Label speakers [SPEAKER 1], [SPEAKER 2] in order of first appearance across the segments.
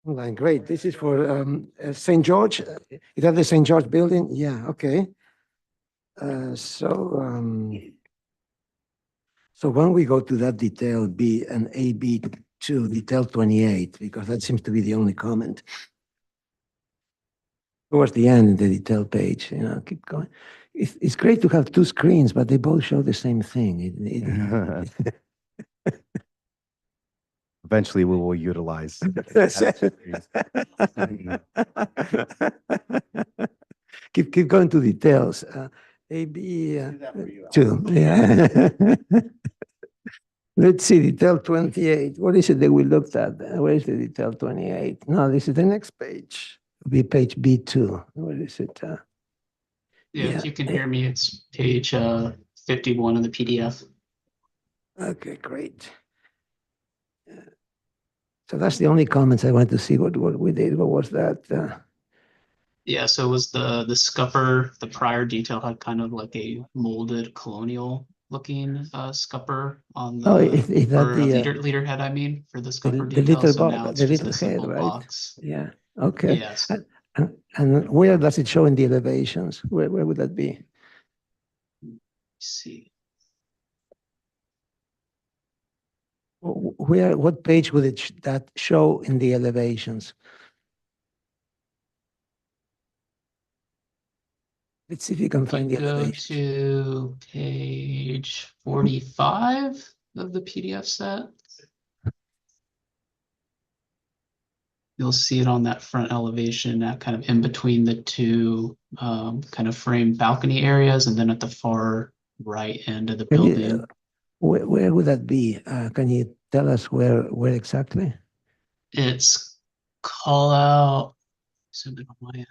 [SPEAKER 1] Online, great. This is for St. George. Is that the St. George building? Yeah, okay. So when we go to that detail B and AB2, detail 28, because that seems to be the only comment. Towards the end, the detail page, keep going. It's great to have two screens, but they both show the same thing.
[SPEAKER 2] Eventually, we will utilize.
[SPEAKER 1] Keep going to details. AB two. Yeah. Let's see, detail 28. What is it that we looked at? Where is the detail 28? No, this is the next page. It'll be page B2. What is it?
[SPEAKER 3] Yeah, if you can hear me, it's page 51 of the PDF.
[SPEAKER 1] Okay, great. So that's the only comments I wanted to see what we did. What was that?
[SPEAKER 3] Yeah, so it was the scupper, the prior detail had kind of like a molded colonial looking scupper on the
[SPEAKER 1] is that
[SPEAKER 3] or
[SPEAKER 1] the
[SPEAKER 3] leader head, I mean, for the scupper
[SPEAKER 1] the
[SPEAKER 3] detail.
[SPEAKER 1] little
[SPEAKER 3] So now it's
[SPEAKER 1] the
[SPEAKER 3] just
[SPEAKER 1] little
[SPEAKER 3] a
[SPEAKER 1] head,
[SPEAKER 3] simple
[SPEAKER 1] right?
[SPEAKER 3] box.
[SPEAKER 1] Yeah. Okay.
[SPEAKER 3] Yes.
[SPEAKER 1] And where does it show in the elevations? Where would that be?
[SPEAKER 3] Let's see.
[SPEAKER 1] What page would that show in the elevations? Let's see if you can find the
[SPEAKER 3] Go
[SPEAKER 1] elevations.
[SPEAKER 3] to page 45 of the PDF set. You'll see it on that front elevation, kind of in between the two kind of frame balcony areas, and then at the far right end of the building.
[SPEAKER 1] Where would that be? Can you tell us where exactly?
[SPEAKER 3] It's call out. Zoom in on my end.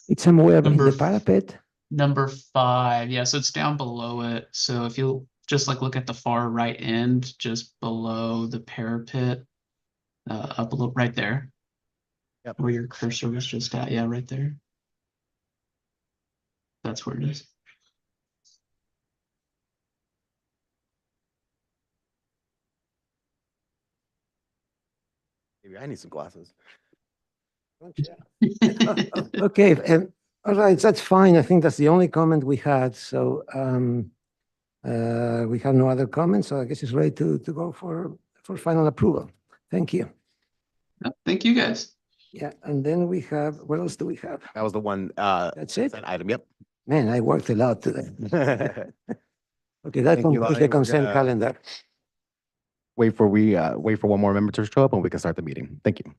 [SPEAKER 1] It's somewhere in the parapet.
[SPEAKER 3] Number 5. Yeah, so it's down below it. So if you just like look at the far right end, just below the parapet, up a little right there.
[SPEAKER 2] Yep.
[SPEAKER 3] Where your cursor was just at. Yeah, right there. That's where it is.
[SPEAKER 2] Maybe I need some glasses.
[SPEAKER 1] Okay, all right, that's fine. I think that's the only comment we had. So we have no other comments. So I guess it's ready to go for final approval. Thank you.
[SPEAKER 3] Thank you, guys.
[SPEAKER 1] Yeah, and then we have, what else do we have?
[SPEAKER 2] That was the one.
[SPEAKER 1] That's it?
[SPEAKER 2] That item. Yep.
[SPEAKER 1] Man, I worked a lot today. Okay, that concludes the consent calendar.
[SPEAKER 2] Wait for one more member to show up and we can start the meeting. Thank you.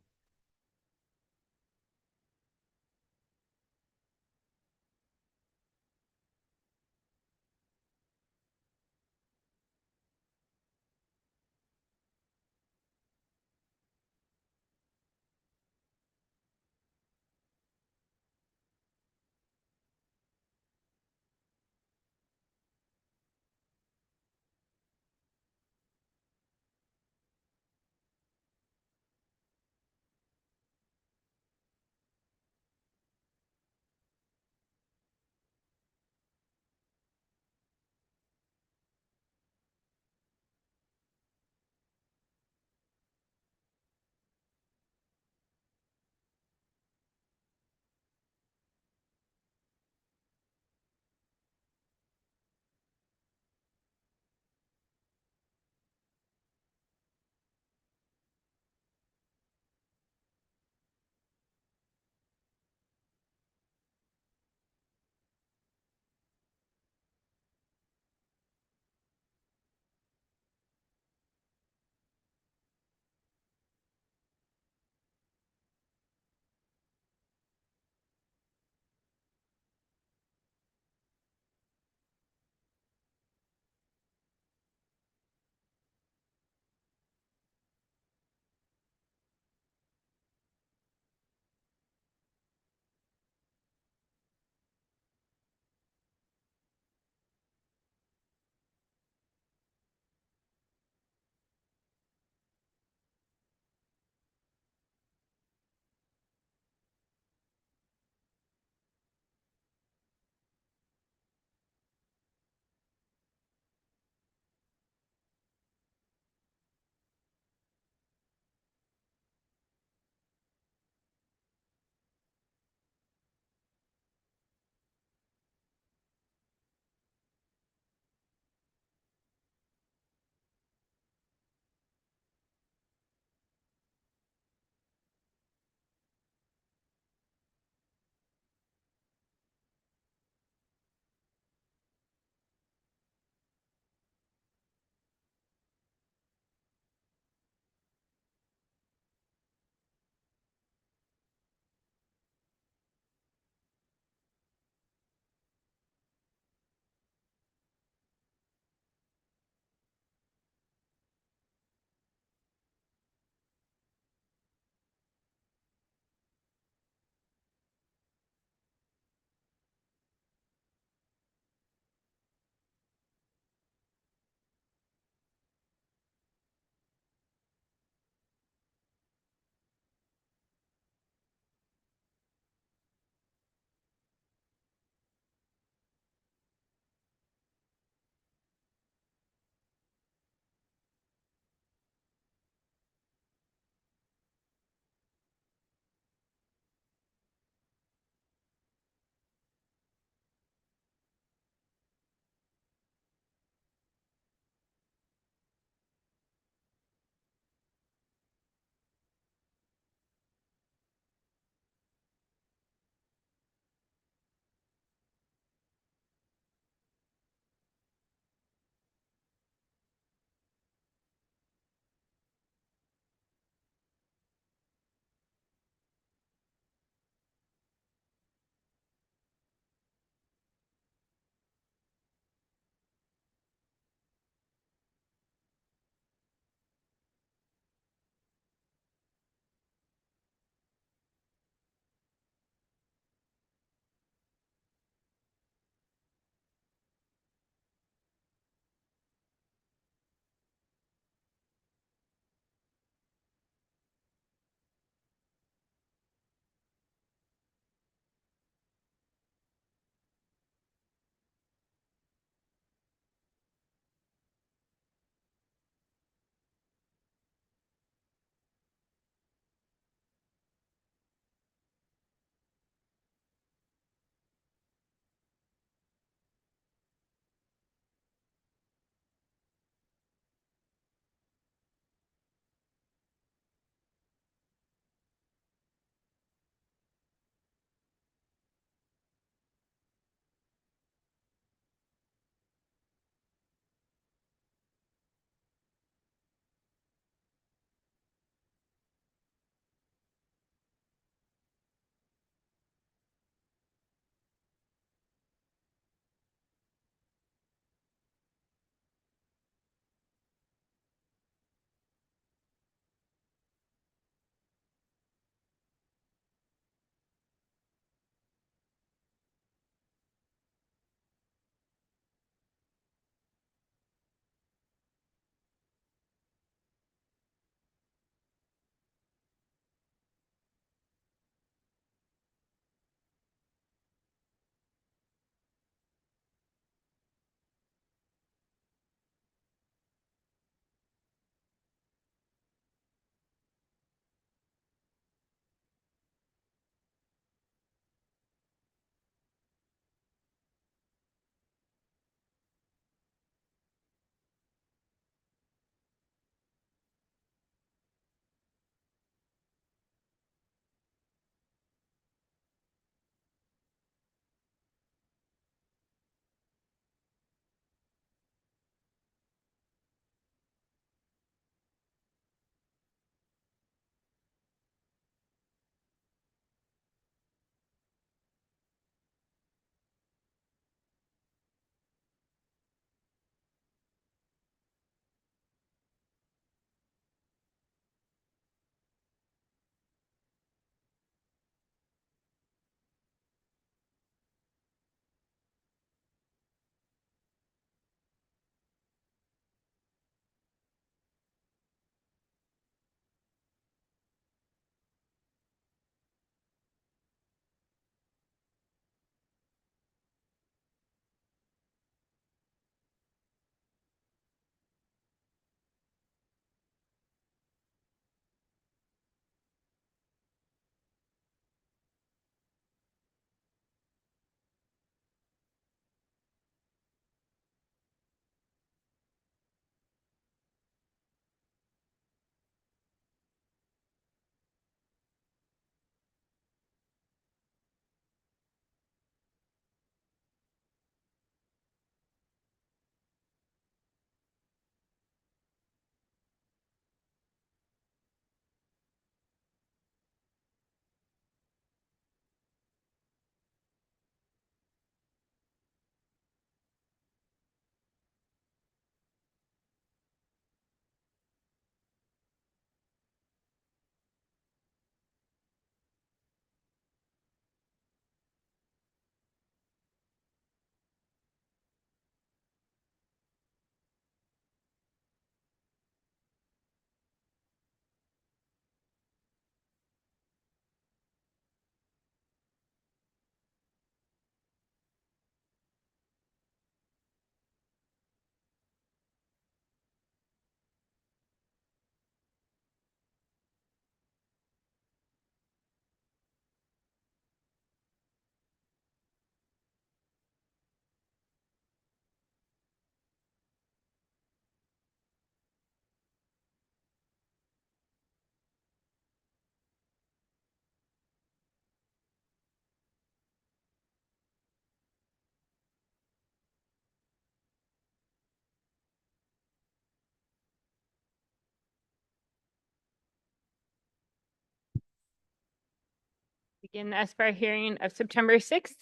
[SPEAKER 4] begin the SBAR hearing of September 6th.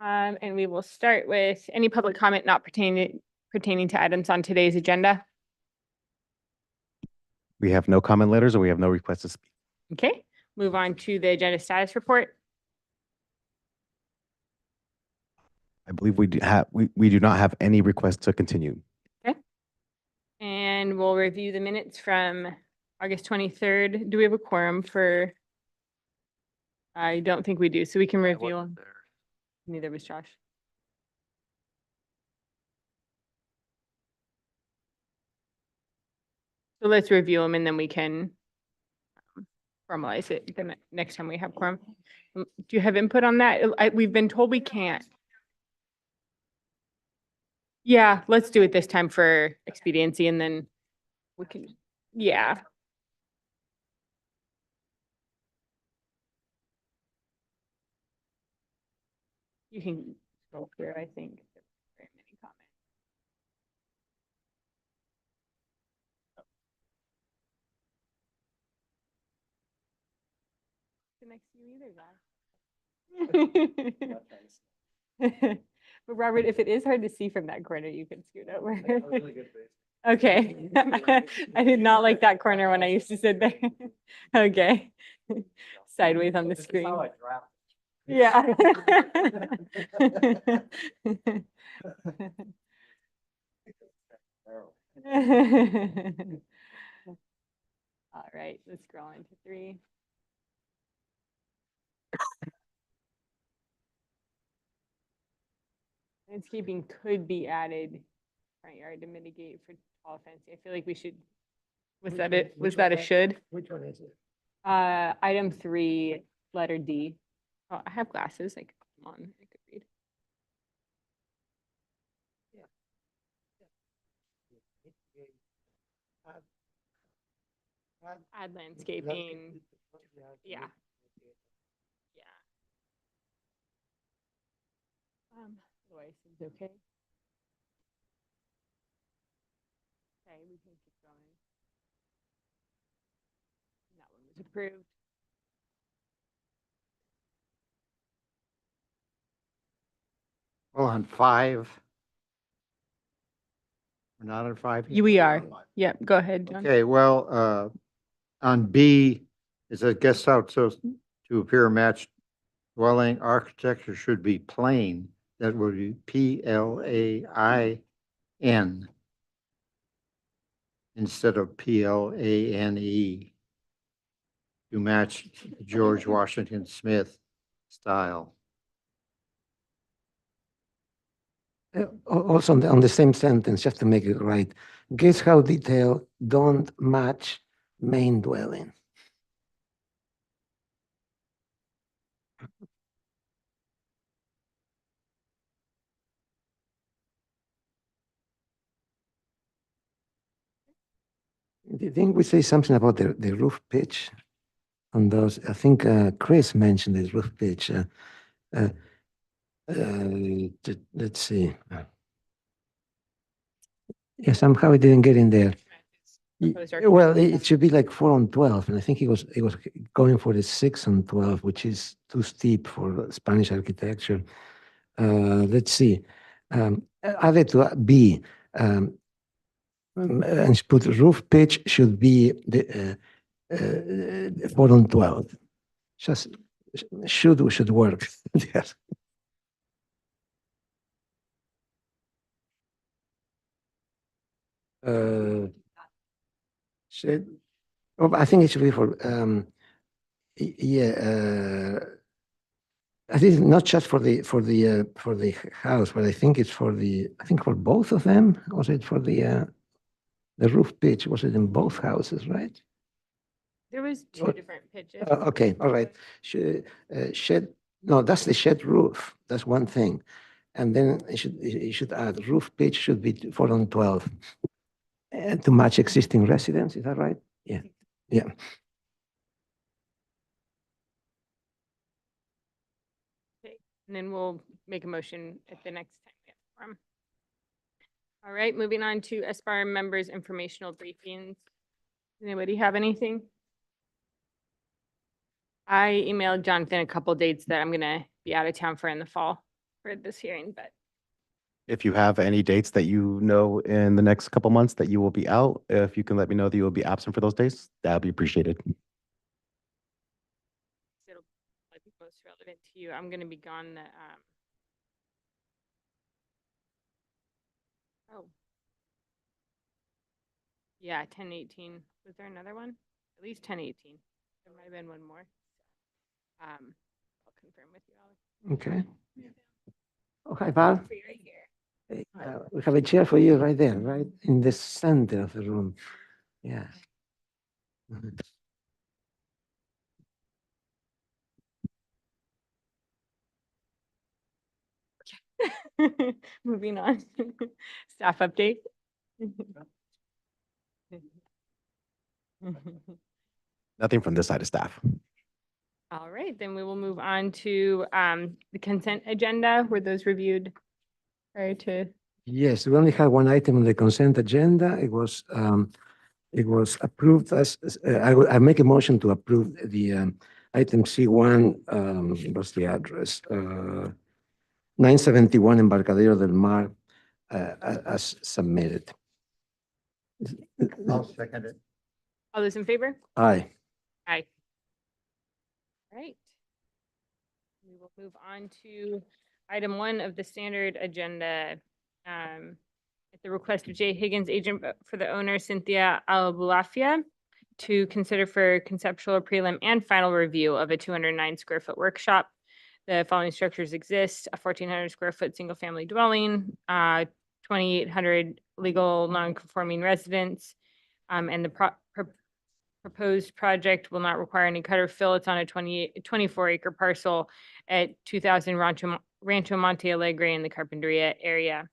[SPEAKER 4] And we will start with any public comment not pertaining to items on today's agenda.
[SPEAKER 2] We have no comment letters or we have no requests to speak.
[SPEAKER 4] Okay, move on to the agenda status report.
[SPEAKER 2] I believe we do not have any requests to continue.
[SPEAKER 4] And we'll review the minutes from August 23rd. Do we have a quorum for? I don't think we do, so we can review them. Neither was Josh. So let's review them and then we can formalize it the next time we have quorum. Do you have input on that? We've been told we can't. Yeah, let's do it this time for expediency and then we can, yeah. You can go through, I think. Very many comments. Next to you either, guy. But Robert, if it is hard to see from that corner, you can scoot over. Okay. I did not like that corner when I used to sit there. Okay. Sideways on the screen. Yeah. All right, let's scroll into 3. Landscaping could be added front yard to mitigate for tall fence. I feel like we should, was that it? Was that a should?
[SPEAKER 1] Which one is it?
[SPEAKER 4] Item 3, letter D. Oh, I have glasses. I could put them on. I could read. Add landscaping. Yeah. Yeah. Otherwise, it's okay. Okay, we can keep going. That one was approved.
[SPEAKER 5] Well, on 5. We're not on 5? yet?
[SPEAKER 4] We are. Yep, go ahead, John.
[SPEAKER 5] Okay, well, on B, it says guest house so to appear matched dwelling architecture should be plain. That would be PLAIN instead of PLANE to match George Washington Smith style.
[SPEAKER 1] Also on the same sentence, just to make it right, guess how detail don't match main dwelling. Didn't we say something about the roof pitch on those? I think Chris mentioned the roof pitch. Let's see. Yeah, somehow it didn't get in there. Well, it should be like 4 on 12, and I think he was going for the 6 on 12, which is too steep for Spanish architecture. Let's see. Added to B, and put roof pitch should be the 4 on 12. Just should work. Yes. Should, oh, I think it should be for I think not just for the house, but I think it's for for both of them. Was it for the roof pitch? Was it in both houses, right?
[SPEAKER 4] There was 2 different pitches.
[SPEAKER 1] Okay, all right. Shed, no, that's the shed roof. That's one thing. And then you should add roof pitch should be 4 on 12. And to match existing residents, is that right? Yeah, yeah.
[SPEAKER 4] Okay, and then we'll make a motion at the next time we have forum. All right, moving on to SBAR members' informational briefings. Does anybody have anything? I emailed Jonathan a couple dates that I'm gonna be out of town for in the fall for this hearing, but
[SPEAKER 2] If you have any dates that you know in the next couple months that you will be out, if you can let me know that you will be absent for those days, that'd be appreciated.
[SPEAKER 4] it'll probably be most relevant to you. I'm gonna be gone the, oh. Yeah, 10/18. Was there another one? At least 10/18. There might have been one more. I'll confirm with you, Alex.
[SPEAKER 1] Okay. Oh, hi, Val.
[SPEAKER 4] For you right here.
[SPEAKER 1] Hey, we have a chair for you right there, right in the center of the room. Yeah. Mhm.
[SPEAKER 4] Moving on. Staff update.
[SPEAKER 2] Nothing from this side of staff.
[SPEAKER 4] All right, then we will move on to the consent agenda. Were those reviewed prior to?
[SPEAKER 1] Yes, we only had one item on the consent agenda. It was approved I make a motion to approve the item C1, what's the address? 971 Embarcadero del Mar, as submitted.
[SPEAKER 5] I'll second it.
[SPEAKER 4] All those in favor?
[SPEAKER 1] Aye.
[SPEAKER 4] Aye. Right. We will move on to item 1 of the standard agenda. At the request of Jay Higgins, agent for the owner Cynthia Albulafia, to consider for conceptual prelim and final review of a 209 square foot workshop. The following structures exist: a 1,400 square foot single family dwelling, 2,800 legal non-conforming residents, and the proposed project will not require any cut or fill. It's on a 24 acre parcel at 2000 Rancho Monte Alegre in the Carpinteria area.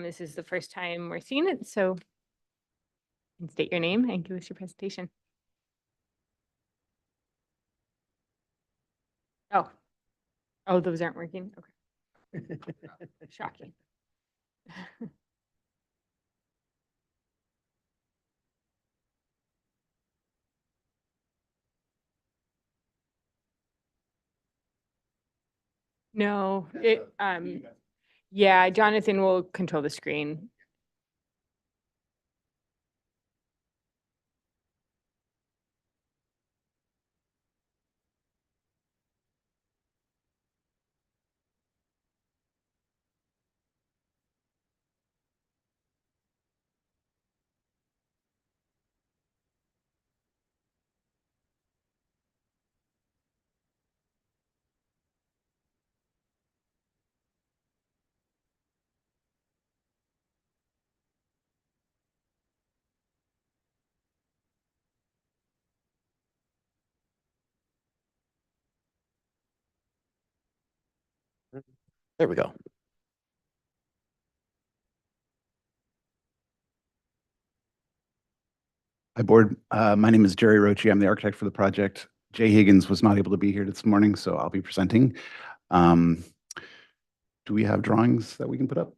[SPEAKER 4] This is the first time we're seeing it, so you can state your name and give us your presentation. Oh, those aren't working? Okay. Shocking. No, yeah, Jonathan will control the screen.
[SPEAKER 2] There we go.
[SPEAKER 6] Hi, board. My name is Jerry Roche. I'm the architect for the project. Jay Higgins was not able to be here this morning, so I'll be presenting. Do we have drawings that we can put up?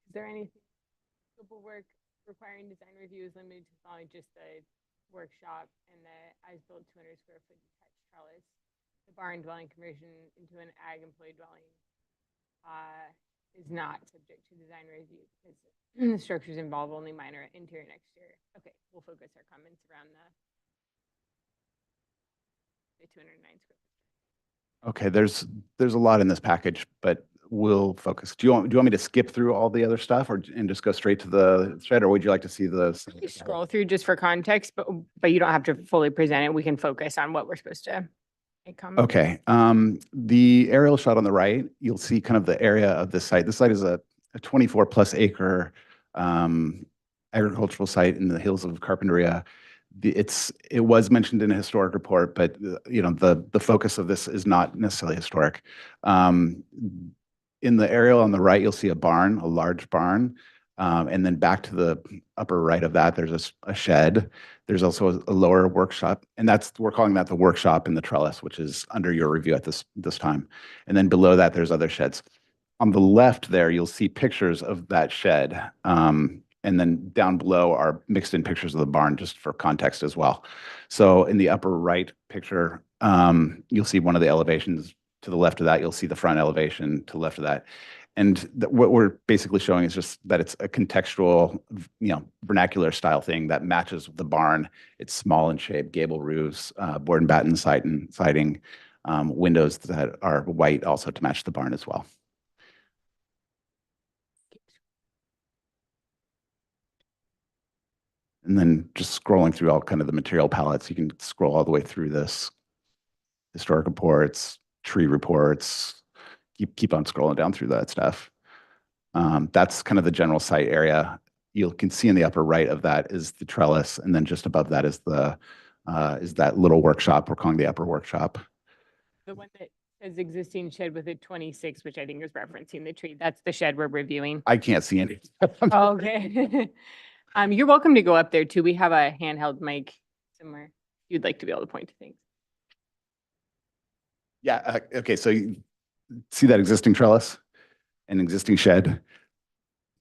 [SPEAKER 4] Is there anything, scope of work requiring design review is limited to following just the workshop and the as-built 200 square foot detached trellis. The barn dwelling conversion into an ag employee dwelling is not subject to design review because the structures involve only minor interior and exterior. Okay, we'll focus our comments around the 209 square foot.
[SPEAKER 6] Okay, there's a lot in this package, but we'll focus. Do you want me to skip through all the other stuff and just go straight to the thread, or would you like to see the?
[SPEAKER 4] You scroll through just for context, but you don't have to fully present it. We can focus on what we're supposed to make comments.
[SPEAKER 6] Okay, the aerial shot on the right, you'll see kind of the area of this site. This site is a 24 plus acre agricultural site in the hills of Carpinteria. It was mentioned in a historic report, but you know the focus of this is not necessarily historic. In the aerial on the right, you'll see a barn, a large barn, and then back to the upper right of that, there's a shed. There's also a lower workshop, and we're calling that the workshop in the trellis, which is under your review at this time. And then below that, there's other sheds. On the left there, you'll see pictures of that shed. And And then down below are mixed in pictures of the barn just for context as well. So in the upper right picture, you'll see one of the elevations. To the left of that, you'll see the front elevation. To the left of that. And what we're basically showing is just that it's a contextual, vernacular style thing that matches the barn. It's small in shape, gable roofs, board and batten siding, windows that are white also to match the barn as well. And then just scrolling through all kind of the material palettes, you can scroll all the way through this. Historic reports, tree reports, keep on scrolling down through that stuff. That's kind of the general site area. You can see in the upper right of that is the trellis, and then just above that is that little workshop we're calling the upper workshop.
[SPEAKER 4] The one that says existing shed with a 26, which I think is referencing the tree. That's the shed we're reviewing.
[SPEAKER 6] I can't see any.
[SPEAKER 4] Oh, okay. You're welcome to go up there too. We have a handheld mic somewhere. If you'd like to be able to point to things.
[SPEAKER 6] Yeah. Okay. So you see that existing trellis, an existing shed.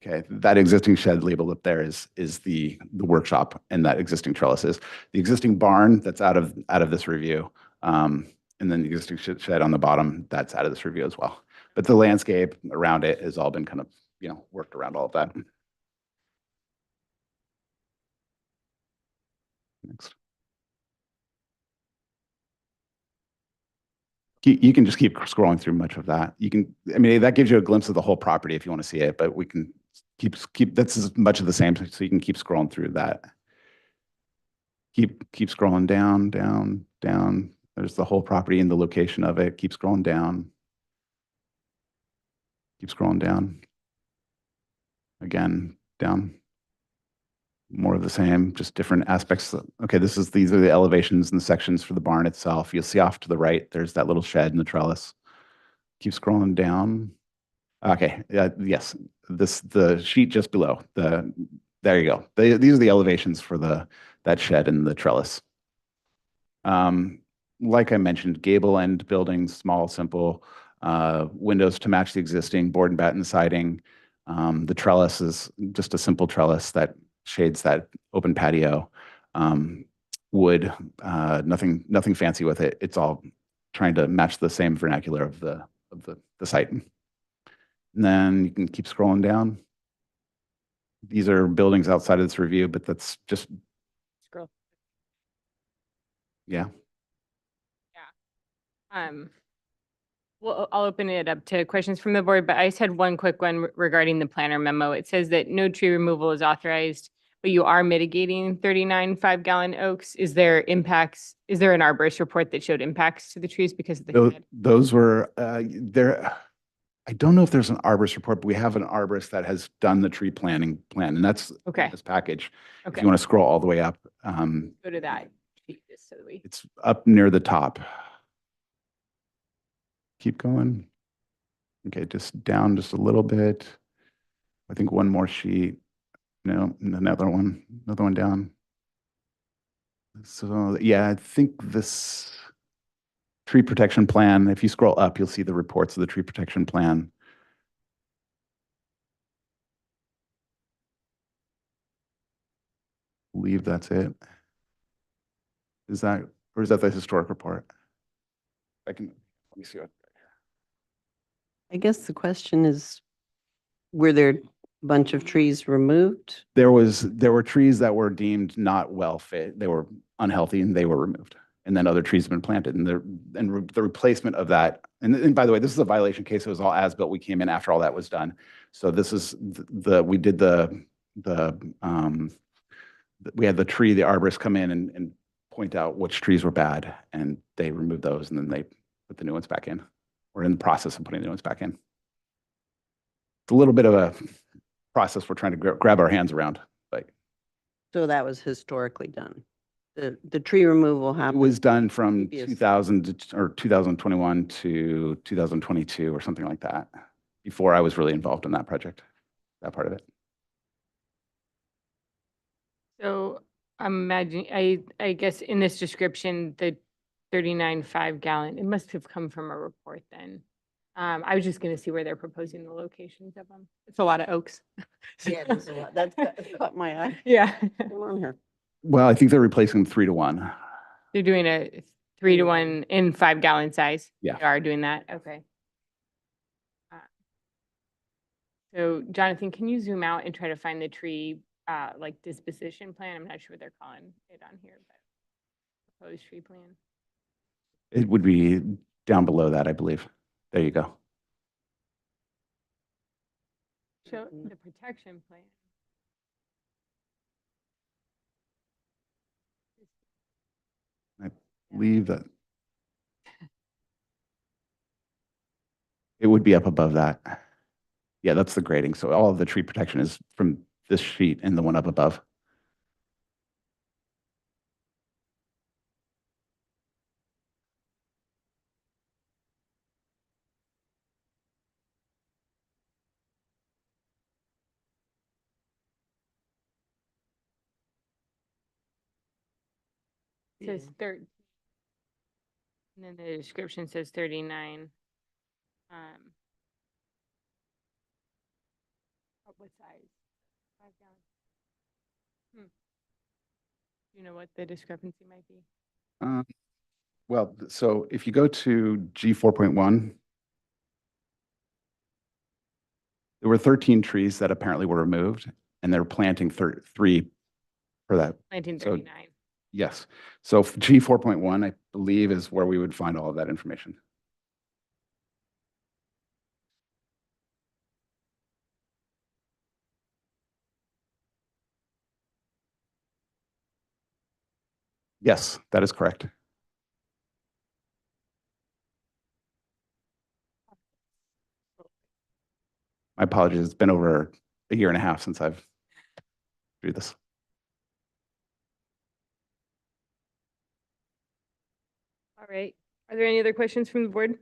[SPEAKER 6] Okay, that existing shed labeled up there is the workshop, and that existing trellis is the existing barn that's out of this review, and then the existing shed on the bottom that's out of this review as well. But the landscape around it has all been kind of worked around all of that. Next. You can just keep scrolling through much of that. I mean, that gives you a glimpse of the whole property if you want to see it, but we can keep that's as much of the same, so you can keep scrolling through that. Keep scrolling down. There's the whole property and the location of it. Keep scrolling down. Keep scrolling down. Again, down. More of the same, just different aspects. Okay, these are the elevations and the sections for the barn itself. You'll see off to the right, there's that little shed and the trellis. Keep scrolling down. Okay, yes, the sheet just below. There you go. These are the elevations for that shed and the trellis. Like I mentioned, gable end buildings, small, simple, windows to match the existing board and batten siding. The trellis is just a simple trellis that shades that open patio. Wood, nothing fancy with it. It's all trying to match the same vernacular of the site. And then you can keep scrolling down. These are buildings outside of this review, but that's just
[SPEAKER 4] Scroll.
[SPEAKER 6] Yeah.
[SPEAKER 4] Well, I'll open it up to questions from the board, but I just had one quick one regarding the planner memo. It says that no tree removal is authorized, but you are mitigating 39 5-gallon oaks. Is there an arborist report that showed impacts to the trees because of the shed?
[SPEAKER 6] Those were there. I don't know if there's an arborist report, but we have an arborist that has done the tree planting plan, and that's
[SPEAKER 4] Okay.
[SPEAKER 6] this package. If
[SPEAKER 4] Okay,
[SPEAKER 6] you want to scroll all the way up,
[SPEAKER 4] go to that. Just so that we.
[SPEAKER 6] it's up near the top. Keep going. Okay, just down just a little bit. I think one more sheet. No, another one down. So yeah, I think this tree protection plan, if you scroll up, you'll see the reports of the tree protection plan. I believe that's it. Is that the historic report? Let me see what.
[SPEAKER 7] I guess the question is, were there a bunch of trees removed?
[SPEAKER 6] There were trees that were deemed not well fit. They were unhealthy and they were removed. And then other trees have been planted, and the replacement of that. And by the way, this is a violation case. It was all as-built. We came in after all that was done. So this is we did we had the arborist come in and point out which trees were bad, and they removed those, and then they put the new ones back in. We're in the process of putting the new ones back in. It's a little bit of a process we're trying to grab our hands around, but
[SPEAKER 7] So that was historically done. The tree removal
[SPEAKER 6] it
[SPEAKER 7] happened.
[SPEAKER 6] was done from
[SPEAKER 7] previous.
[SPEAKER 6] 2021 to 2022 or something like that, before I was really involved in that project, that part of it.
[SPEAKER 4] So I'm imagining, I guess in this description, the 39 5-gallon, it must have come from a report then. I was just gonna see where they're proposing the locations of them. It's a lot of oaks.
[SPEAKER 7] Yeah, there's a lot. That's caught my eye.
[SPEAKER 4] Yeah.
[SPEAKER 7] Come on here.
[SPEAKER 6] Well, I think they're replacing 3-to-1.
[SPEAKER 4] They're doing a 3-to-1 in 5-gallon size.
[SPEAKER 6] Yeah.
[SPEAKER 4] They are doing that, okay. So Jonathan, can you zoom out and try to find the tree, like disposition plan? I'm not sure what they're calling it on here, but proposed tree plan.
[SPEAKER 6] It would be down below that, I believe. There you go.
[SPEAKER 4] Show the protection plan.
[SPEAKER 6] Leave that. It would be up above that. Yeah, that's the grading. So all of the tree protection is from this sheet and the one up above.
[SPEAKER 4] It says 13. And then the description says 39. What size? 5 gallon. Do you know what the discrepancy might be?
[SPEAKER 6] Well, so if you go to G 4.1, there were 13 trees that apparently were removed, and they're planting 3 for that.
[SPEAKER 4] 1939.
[SPEAKER 6] Yes. So G 4.1, I believe, is where we would find all of that information. Yes, that is correct. My apologies. It's been over a year and a half since I've do this.
[SPEAKER 4] All right. Are there any other questions from the board?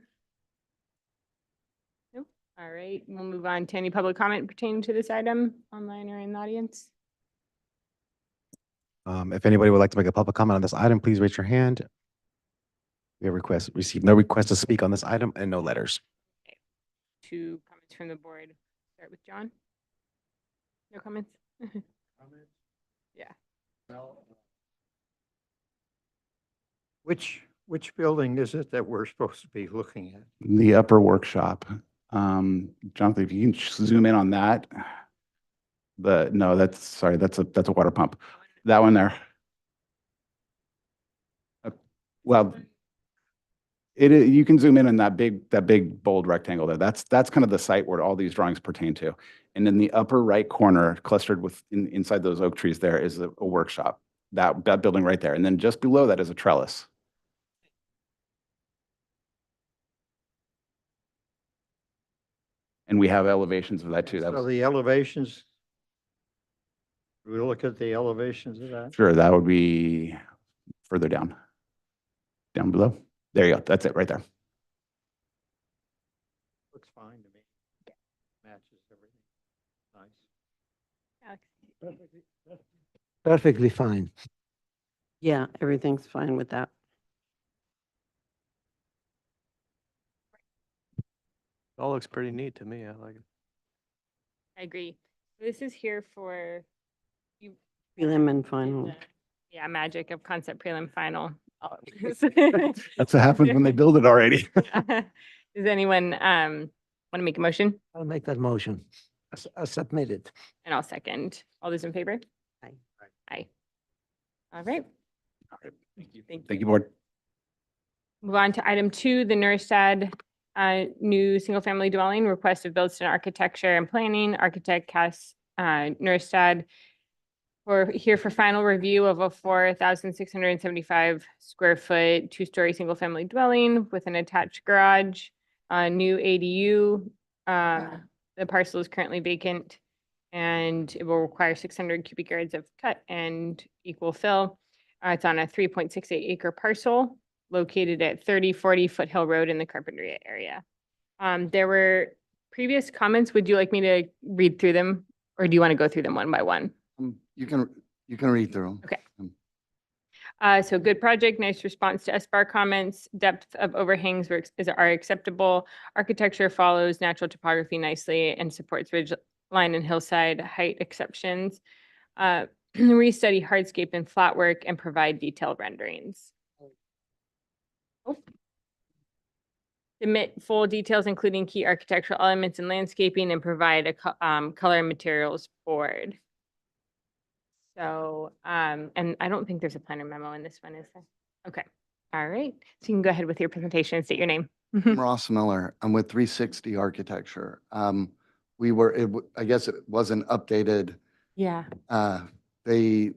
[SPEAKER 4] No? All right, we'll move on to any public comment pertaining to this item, online or in the audience.
[SPEAKER 2] If anybody would like to make a public comment on this item, please raise your hand. We have received no request to speak on this item and no letters.
[SPEAKER 4] 2 comments from the board. Start with John. No comments? Yeah.
[SPEAKER 5] Which building is it that we're supposed to be looking at?
[SPEAKER 6] The upper workshop. Jonathan, if you can zoom in on that. No, that's a water pump. That one there. Well, you can zoom in on that big bold rectangle there. That's kind of the site where all these drawings pertain to. And in the upper right corner, clustered inside those oak trees, there is a workshop. That building right there, and then just below that is a trellis. And we have elevations of that too.
[SPEAKER 5] So the elevations, we look at the elevations of that?
[SPEAKER 6] Sure, that would be further down below. There you go. That's it right there.
[SPEAKER 5] Looks fine to me. Matches everything. Nice.
[SPEAKER 4] Alex?
[SPEAKER 1] Perfectly fine.
[SPEAKER 7] Yeah, everything's fine with that.
[SPEAKER 8] All looks pretty neat to me. I like it.
[SPEAKER 4] I agree. This is here for you.
[SPEAKER 7] Prelim and
[SPEAKER 4] did
[SPEAKER 7] final.
[SPEAKER 4] the- Yeah, magic of concept prelim final.
[SPEAKER 6] That's what happens when they build it already.
[SPEAKER 4] Does anyone want to make a motion?
[SPEAKER 1] I'll make that motion. I submit it.
[SPEAKER 4] And I'll second. All those in favor?
[SPEAKER 7] Aye.
[SPEAKER 4] Aye. All right.
[SPEAKER 6] Thank you, board.
[SPEAKER 4] Move on to item 2, the Nurstad new single-family dwelling request of Buildston Architecture and Planning, architect Cass Nurstad. We're here for final review of a 4,675 square foot, 2-story single-family dwelling with an attached garage, new ADU. The parcel is currently vacant and it will require 600 cubic yards of cut and equal fill. It's on a 3.68 acre parcel located at 3040 Foothill Road in the Carpinteria area. There were previous comments. Would you like me to read through them or do you want to go through them one by one?
[SPEAKER 9] You can read through them.
[SPEAKER 4] Okay. So good project, nice response to SBAR comments, depth of overhangs are acceptable. Architecture follows natural topography nicely and supports ridge line and hillside height exceptions. Restudy hardscape and flat work and provide detailed renderings. Submit full details, including key architectural elements and landscaping, and provide a color and materials board. So, and I don't think there's a planner memo in this one, is there? Okay, all right. So you can go ahead with your presentation and state your name.
[SPEAKER 9] I'm Ross Miller. I'm with 360 Architecture. I guess it wasn't updated.
[SPEAKER 4] Yeah,
[SPEAKER 9] They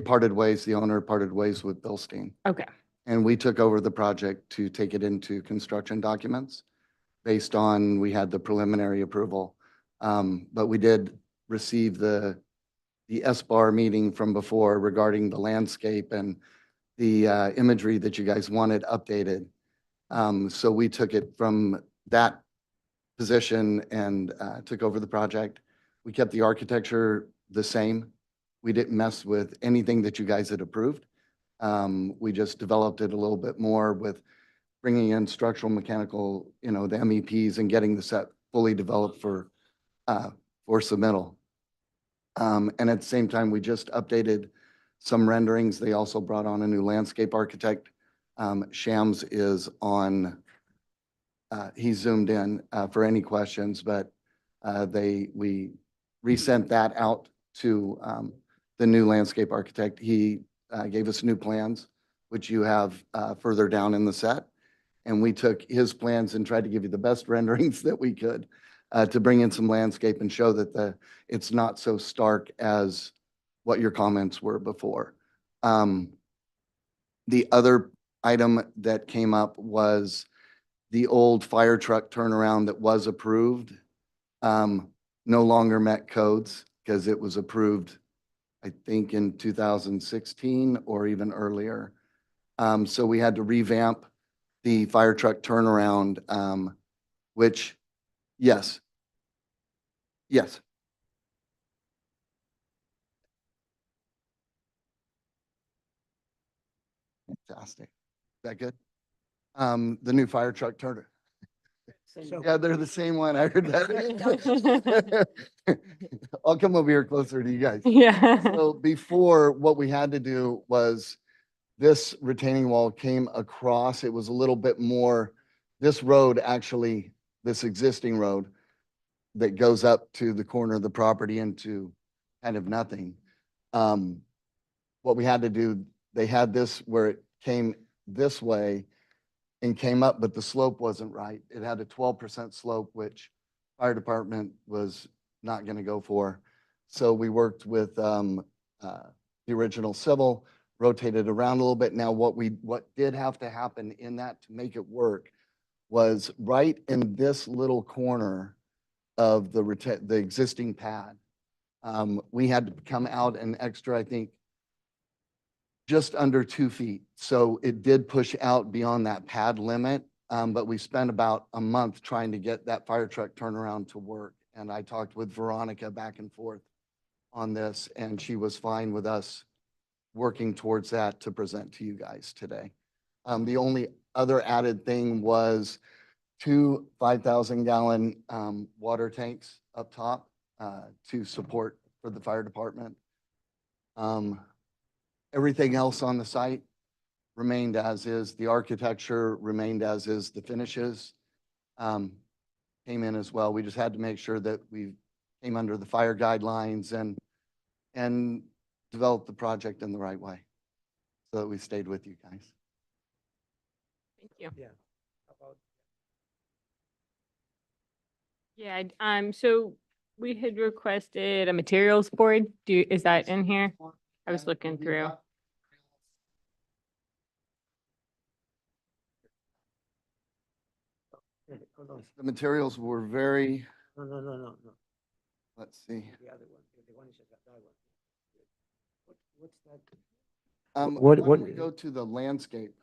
[SPEAKER 9] parted ways, the owner parted ways with Bilstein.
[SPEAKER 4] okay,
[SPEAKER 9] And we took over the project to take it into construction documents based on, we had the preliminary approval. But we did receive the SBAR meeting from before regarding the landscape and the imagery that you guys wanted updated. So we took it from that position and took over the project. We kept the architecture the same. We didn't mess with anything that you guys had approved. We just developed it a little bit more with bringing in structural, mechanical, the MEPs and getting the set fully developed for submittal. And at the same time, we just updated some renderings. They also brought on a new landscape architect. Shams is on, he's zoomed in for any questions, but we resent that out to the new landscape architect. He gave us new plans, which you have further down in the set. And we took his plans and tried to give you the best renderings that we could to bring in some landscape and show that it's not so stark as what your comments were before. The other item that came up was the old fire truck turnaround that was approved no longer met codes because it was approved, I think, in 2016 or even earlier. So we had to revamp the fire truck turnaround, which, yes. Fantastic. Is that good? The new fire truck turner. Yeah, they're the same one. I heard that. I'll come over here closer to you guys.
[SPEAKER 4] yeah.
[SPEAKER 9] So before, what we had to do was this retaining wall came across. It was a little bit more, this road actually, this existing road that goes up to the corner of the property into kind of nothing. What we had to do, they had this where it came this way and came up, but the slope wasn't right. It had a 12% slope, which fire department was not going to go for. So we worked with the original civil, rotated around a little bit. Now, what did have to happen in that to make it work was right in this little corner of the existing pad. We had to come out an extra, I think, just under 2 feet. So it did push out beyond that pad limit. But we spent about a month trying to get that fire truck turnaround to work. And I talked with Veronica back and forth on this, and she was fine with us working towards that to present to you guys today. The only other added thing was 2 5,000-gallon water tanks up top to support for the fire department. Everything else on the site remained as is. The architecture remained as is. The finishes came in as well. We just had to make sure that we came under the fire guidelines and developed the project in the right way so that we stayed with you guys.
[SPEAKER 4] Thank you.
[SPEAKER 1] Yeah.
[SPEAKER 4] Yeah, so we had requested a materials board. Is that in here? I was looking through.
[SPEAKER 9] The materials were very,
[SPEAKER 1] No.
[SPEAKER 9] let's see.
[SPEAKER 1] The other one, the one is that one. What's that?
[SPEAKER 9] Why
[SPEAKER 1] What-
[SPEAKER 9] don't we go to the landscape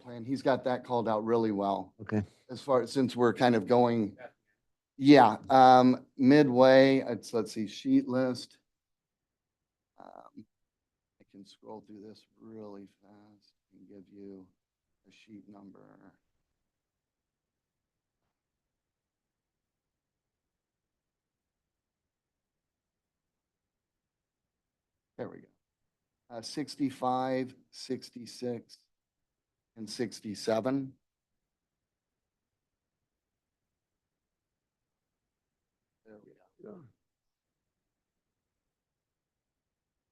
[SPEAKER 9] plan? He's got that called out really well.
[SPEAKER 1] Okay.
[SPEAKER 9] As far, since we're kind of going, yeah, midway, let's see, sheet list. I can can scroll through this really fast and give you a sheet number. There we go. 65, 66, and 67. There we go.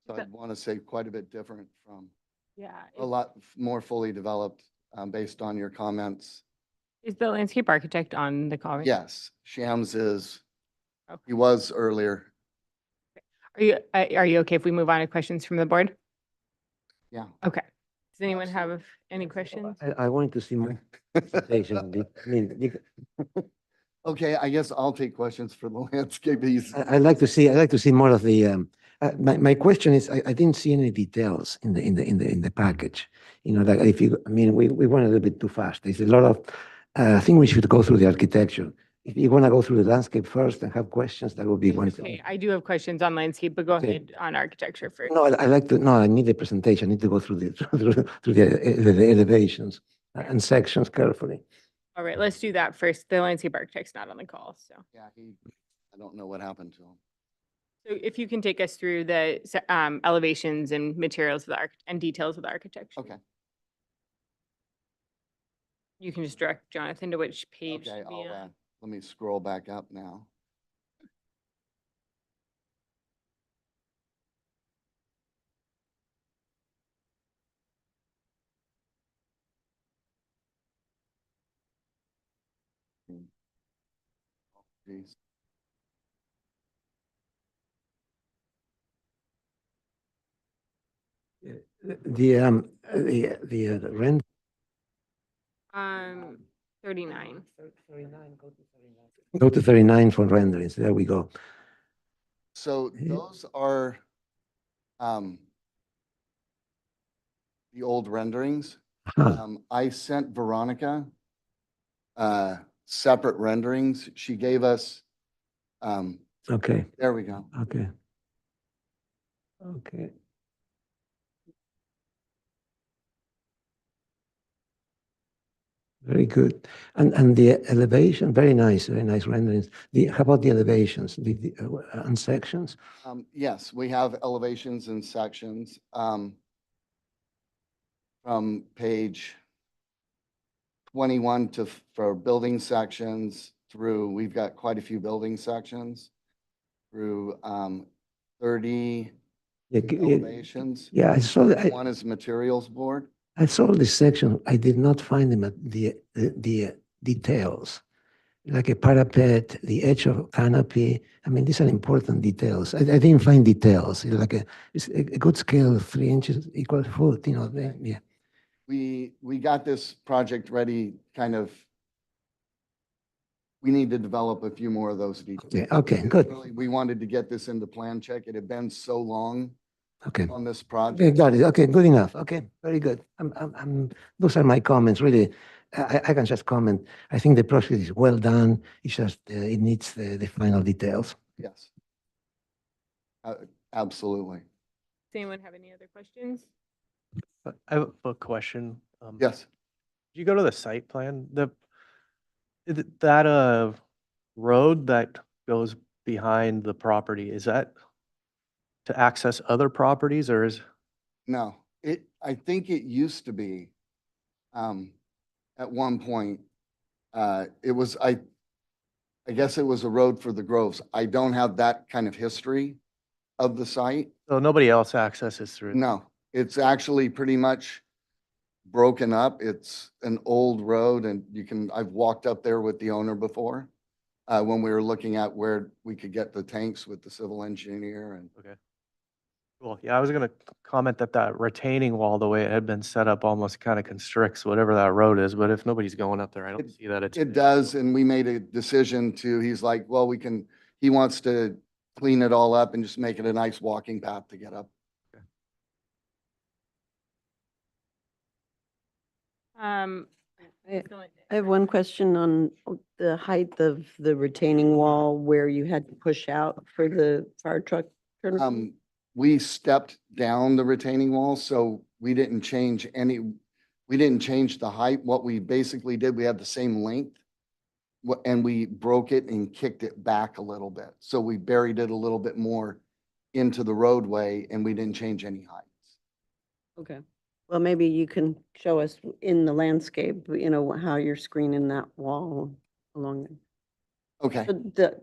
[SPEAKER 9] So I'd want to say quite a bit different from
[SPEAKER 4] Yeah.
[SPEAKER 9] a lot more fully developed based on your comments.
[SPEAKER 4] Is the landscape architect on the call? right now?
[SPEAKER 9] Yes, Shams is,
[SPEAKER 4] Okay.
[SPEAKER 9] he was earlier.
[SPEAKER 4] Are you okay if we move on to questions from the board?
[SPEAKER 9] Yeah.
[SPEAKER 4] Okay. Does anyone have any questions?
[SPEAKER 1] I wanted to see more presentation. I mean,
[SPEAKER 9] Okay, I guess I'll take questions for the landscape.
[SPEAKER 1] I'd like to see more of the, my question is, I didn't see any details in the package. You know, like if you, I mean, we went a little bit too fast. There's a lot of, I think we should go through the architecture. If you want to go through the landscape first and have questions, that would be one
[SPEAKER 4] Okay,
[SPEAKER 1] thing.
[SPEAKER 4] I do have questions on landscape, but go
[SPEAKER 1] Okay.
[SPEAKER 4] ahead on architecture first.
[SPEAKER 1] No, I like to, no, I need the presentation. I need to go through the elevations and sections carefully.
[SPEAKER 4] All right, let's do that first. The landscape architect's not on the call, so.
[SPEAKER 9] Yeah, I don't know what happened to him.
[SPEAKER 4] So if you can take us through the elevations and materials of the and details of the architecture.
[SPEAKER 9] Okay,
[SPEAKER 4] You can just direct Jonathan to which page.
[SPEAKER 9] okay,
[SPEAKER 4] to be
[SPEAKER 9] I'll,
[SPEAKER 4] on.
[SPEAKER 9] let me scroll back up now. Geez.
[SPEAKER 1] The rent.
[SPEAKER 4] 39.
[SPEAKER 1] Go to 39 for renderings. There we go.
[SPEAKER 9] So
[SPEAKER 1] Yeah.
[SPEAKER 9] those are the old renderings.
[SPEAKER 1] Huh,
[SPEAKER 9] I sent Veronica separate renderings. She gave us,
[SPEAKER 1] okay,
[SPEAKER 9] there we go.
[SPEAKER 1] okay. Okay. Very good. And the elevation, very nice renderings. How about the elevations, and sections?
[SPEAKER 9] Yes, we have elevations and sections. From page 21 for building sections through, we've got quite a few building sections through 30
[SPEAKER 1] Yeah,
[SPEAKER 9] elevations.
[SPEAKER 1] yeah,
[SPEAKER 9] One is materials board.
[SPEAKER 1] I saw this section. I did not find them at the details, like a parapet, the edge of canopy. I mean, these are important details. I didn't find details. It's like it's a good scale of 3 inches equal foot, you know, yeah.
[SPEAKER 9] We got this project ready kind of, we need to develop a few more of those details.
[SPEAKER 1] Okay, good.
[SPEAKER 9] Really, we wanted to get this into plan check. It had been so long
[SPEAKER 1] Okay.
[SPEAKER 9] on this
[SPEAKER 1] Okay,
[SPEAKER 9] project.
[SPEAKER 1] got it. Okay, good enough. Okay, very good. Those are my comments, really. I can just comment. I think the project is well done. It's just, it needs the final details.
[SPEAKER 9] Yes. Absolutely.
[SPEAKER 4] Does anyone have any other questions?
[SPEAKER 8] I have a question.
[SPEAKER 9] Yes.
[SPEAKER 8] Did you go to the site plan? That road that goes behind the property, is that to access other properties or is?
[SPEAKER 9] No, I think it used to be, at one point, it was, I guess it was a road for the Groves. I don't have that kind of history of the site.
[SPEAKER 8] So nobody else accesses through?
[SPEAKER 9] No, it's actually pretty much broken up. It's an old road and I've walked up there with the owner before, when we were looking at where we could get the tanks with the civil engineer and.
[SPEAKER 8] Okay. Cool. Yeah, I was gonna comment that retaining wall, the way it had been set up, almost kind of constricts whatever that road is, but if nobody's going up there, I don't see that it's.
[SPEAKER 9] It does, and we made a decision he's like, well, he wants to clean it all up and just make it a nice walking path to get up.
[SPEAKER 4] Um,
[SPEAKER 7] I have one question on the height of the retaining wall where you had to push out for the fire truck turnaround.
[SPEAKER 9] we stepped down the retaining wall, so we didn't change the height. What we basically did, we had the same length. And we broke it and kicked it back a little bit. So we buried it a little bit more into the roadway and we didn't change any heights.
[SPEAKER 7] Okay. Well, maybe you can show us in the landscape, how you're screening that wall along
[SPEAKER 9] Okay.
[SPEAKER 7] the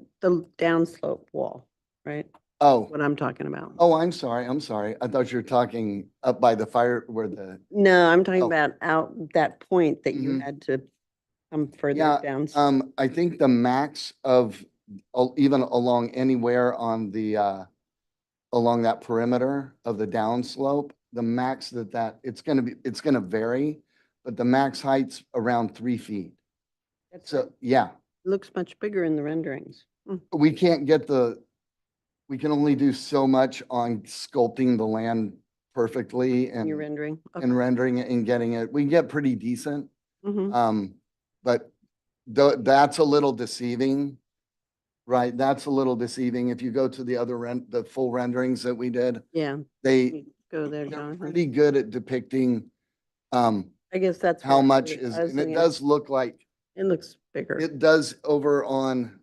[SPEAKER 7] downslope wall, right?
[SPEAKER 9] Oh,
[SPEAKER 7] What I'm talking about.
[SPEAKER 9] oh, I'm sorry. I thought you were talking up by the fire where the,
[SPEAKER 7] No, I'm talking
[SPEAKER 9] Oh.
[SPEAKER 7] about out that point that you
[SPEAKER 9] Mhm.
[SPEAKER 7] had to come further
[SPEAKER 9] Yeah,
[SPEAKER 7] down.
[SPEAKER 9] I think the max of, even along anywhere on the, along that perimeter of the downslope, the max it's gonna vary, but the max height's around 3 feet.
[SPEAKER 7] That's
[SPEAKER 9] So, yeah,
[SPEAKER 7] looks much bigger in the renderings.
[SPEAKER 9] we can't get we can only do so much on sculpting the land perfectly
[SPEAKER 7] In your
[SPEAKER 9] and,
[SPEAKER 7] rendering.
[SPEAKER 9] and rendering it and getting it. We can get pretty decent.
[SPEAKER 7] Mhm.
[SPEAKER 9] But that's a little deceiving, right? That's a little deceiving. If you go to the other the full renderings that we did,
[SPEAKER 7] Yeah,
[SPEAKER 9] they,
[SPEAKER 7] go there,
[SPEAKER 9] they're
[SPEAKER 7] Jonathan.
[SPEAKER 9] pretty good at depicting,
[SPEAKER 7] I guess that's.
[SPEAKER 9] how
[SPEAKER 7] what
[SPEAKER 9] much
[SPEAKER 7] I
[SPEAKER 9] is,
[SPEAKER 7] was
[SPEAKER 9] and it
[SPEAKER 7] thinking.
[SPEAKER 9] does look like,
[SPEAKER 7] It looks bigger.
[SPEAKER 9] it does over on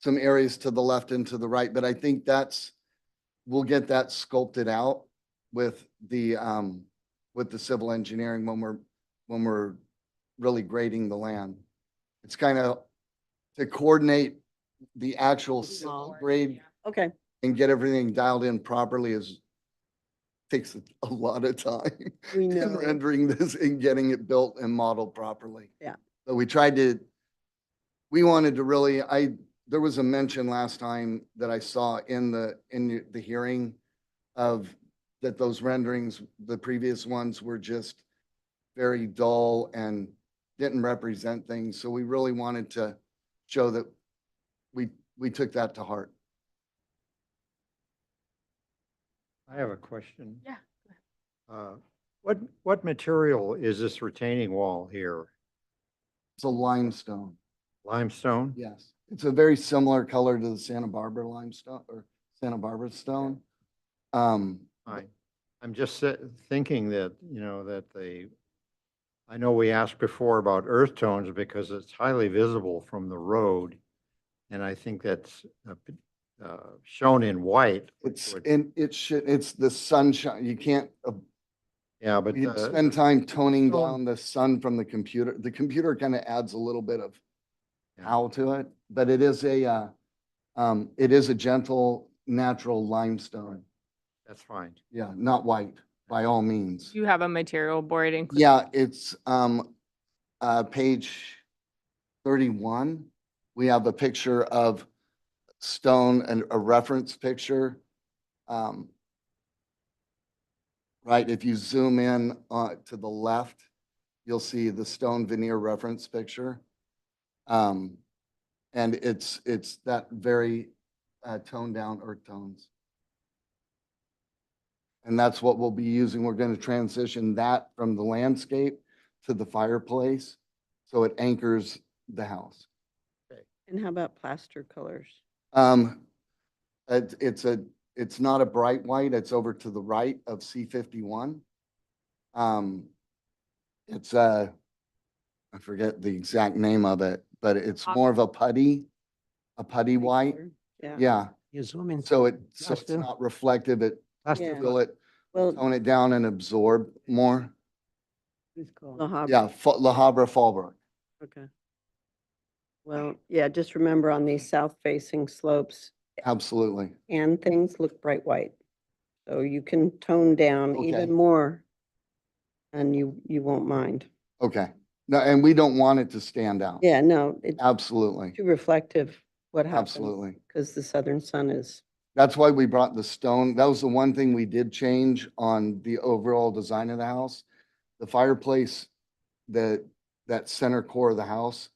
[SPEAKER 9] some areas to the left and to the right, but I think we'll get that sculpted out with the civil engineering when we're really grading the land. It's kind of to coordinate the actual civil grade
[SPEAKER 7] Okay,
[SPEAKER 9] and get everything dialed in properly takes a lot of time.
[SPEAKER 7] We
[SPEAKER 9] in
[SPEAKER 7] know.
[SPEAKER 9] rendering this and getting it built and modeled properly.
[SPEAKER 7] Yeah.
[SPEAKER 9] So we wanted to really, there was a mention last time that I saw in the hearing of that those renderings, the previous ones were just very dull and didn't represent things. So we really wanted to show that we took that to heart.
[SPEAKER 5] I have a question.
[SPEAKER 4] Yeah.
[SPEAKER 5] What material is this retaining wall here?
[SPEAKER 9] It's a limestone.
[SPEAKER 5] Limestone?
[SPEAKER 9] Yes. It's a very similar color to the Santa Barbara limestone or Santa Barbara stone.
[SPEAKER 5] I'm just thinking that, I know we asked before about earth tones because it's highly visible from the road. And I think that's shown in white.
[SPEAKER 9] It's the sunshine. You can't,
[SPEAKER 5] Yeah, but
[SPEAKER 9] you spend time toning
[SPEAKER 5] stone-
[SPEAKER 9] down the sun from the computer. The computer kind of adds a little bit of
[SPEAKER 5] Yeah.
[SPEAKER 9] how to it, but it is a gentle, natural limestone.
[SPEAKER 5] that's fine.
[SPEAKER 9] Yeah, not white by all means.
[SPEAKER 4] You have a material board included.
[SPEAKER 9] Yeah, it's, page 31. We have a picture of stone and a reference picture. Right, if you zoom in to the left, you'll see the stone veneer reference picture. And it's that very toned down earth tones. And that's what we'll be using. We're going to transition that from the landscape to the fireplace, so it anchors the house.
[SPEAKER 7] and how about plaster colors?
[SPEAKER 9] It's not a bright white. It's over to the right of C51. It's I forget the exact name of it, but it's more of a putty white.
[SPEAKER 7] Color? Yeah.
[SPEAKER 9] Yeah,
[SPEAKER 1] You zoom in.
[SPEAKER 9] so it's
[SPEAKER 1] Plaster.
[SPEAKER 9] not reflective. It
[SPEAKER 1] Plaster
[SPEAKER 7] Yeah.
[SPEAKER 9] feel it,
[SPEAKER 7] Well,
[SPEAKER 9] tone it down and absorb more.
[SPEAKER 7] La Habra.
[SPEAKER 9] Yeah, La Habra Fallbrook.
[SPEAKER 7] Okay. Well, yeah, just remember on these south-facing slopes
[SPEAKER 9] Absolutely.
[SPEAKER 7] and things look bright white. So you can tone down
[SPEAKER 9] Okay.
[SPEAKER 7] even more and you won't mind.
[SPEAKER 9] Okay. No, and we don't want it to stand out.
[SPEAKER 7] Yeah, no, it's
[SPEAKER 9] Absolutely.
[SPEAKER 7] too reflective what happens.
[SPEAKER 9] Absolutely.
[SPEAKER 7] Because the southern sun is,
[SPEAKER 9] That's why we brought the stone. That was the one thing we did change on the overall design of the house. The fireplace, that center core of the house,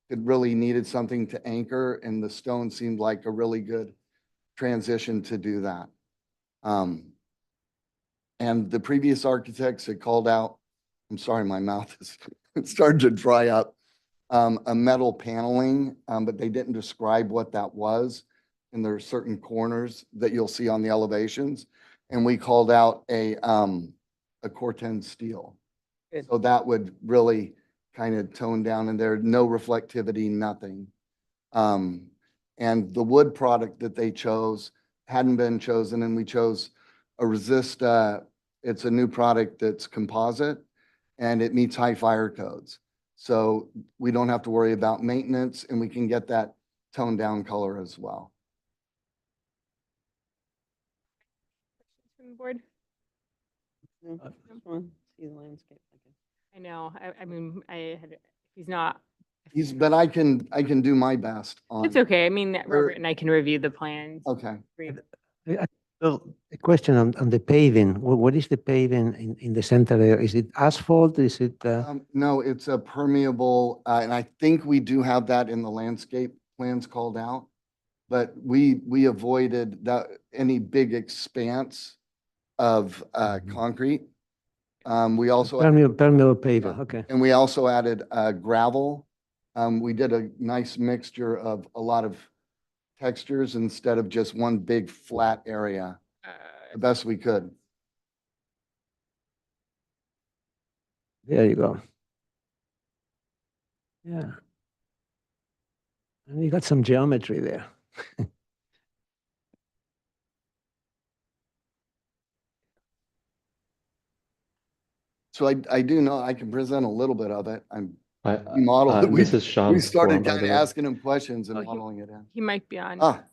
[SPEAKER 9] it really needed something to anchor, and the stone seemed like a really good transition to do that. And the previous architects had called out, I'm sorry, my mouth is it started to dry up, a metal paneling, but they didn't describe what that was. and there are certain corners that you'll see on the elevations. And we called out a Corten steel.
[SPEAKER 7] Good.
[SPEAKER 9] So that would really kind of tone down, and there, no reflectivity, nothing. And the wood product that they chose hadn't been chosen, and we chose a resist, it's a new product that's composite, and it meets high fire codes. So we don't have to worry about maintenance, and we can get that toned down color as well.
[SPEAKER 4] From the board?
[SPEAKER 7] Just want to see the landscape.
[SPEAKER 4] I know, I mean, if he's not.
[SPEAKER 9] But I can do my best on.
[SPEAKER 4] It's okay. I mean, Robert and I can review the plans.
[SPEAKER 9] Okay.
[SPEAKER 1] A question on the paving. What is the paving in the center there? Is it asphalt? Is it?
[SPEAKER 9] No, it's a permeable, and I think we do have that in the landscape plans called out. But we avoided that, any big expanse of concrete. We also.
[SPEAKER 1] Permeable paving,
[SPEAKER 9] Yeah.
[SPEAKER 1] okay.
[SPEAKER 9] And we also added gravel. We did a nice mixture of a lot of textures instead of just one big flat area, the best we could.
[SPEAKER 1] There you go. Yeah. And you got some geometry there.
[SPEAKER 9] So I do know, I can present a little bit of it.
[SPEAKER 10] I,
[SPEAKER 9] We modeled it.
[SPEAKER 10] this is Sean.
[SPEAKER 9] We started
[SPEAKER 10] Coram, by
[SPEAKER 9] kind
[SPEAKER 10] the
[SPEAKER 9] of
[SPEAKER 10] way.
[SPEAKER 9] asking him questions
[SPEAKER 4] Oh,
[SPEAKER 9] and modeling it in.
[SPEAKER 4] He might be on.
[SPEAKER 9] Ah,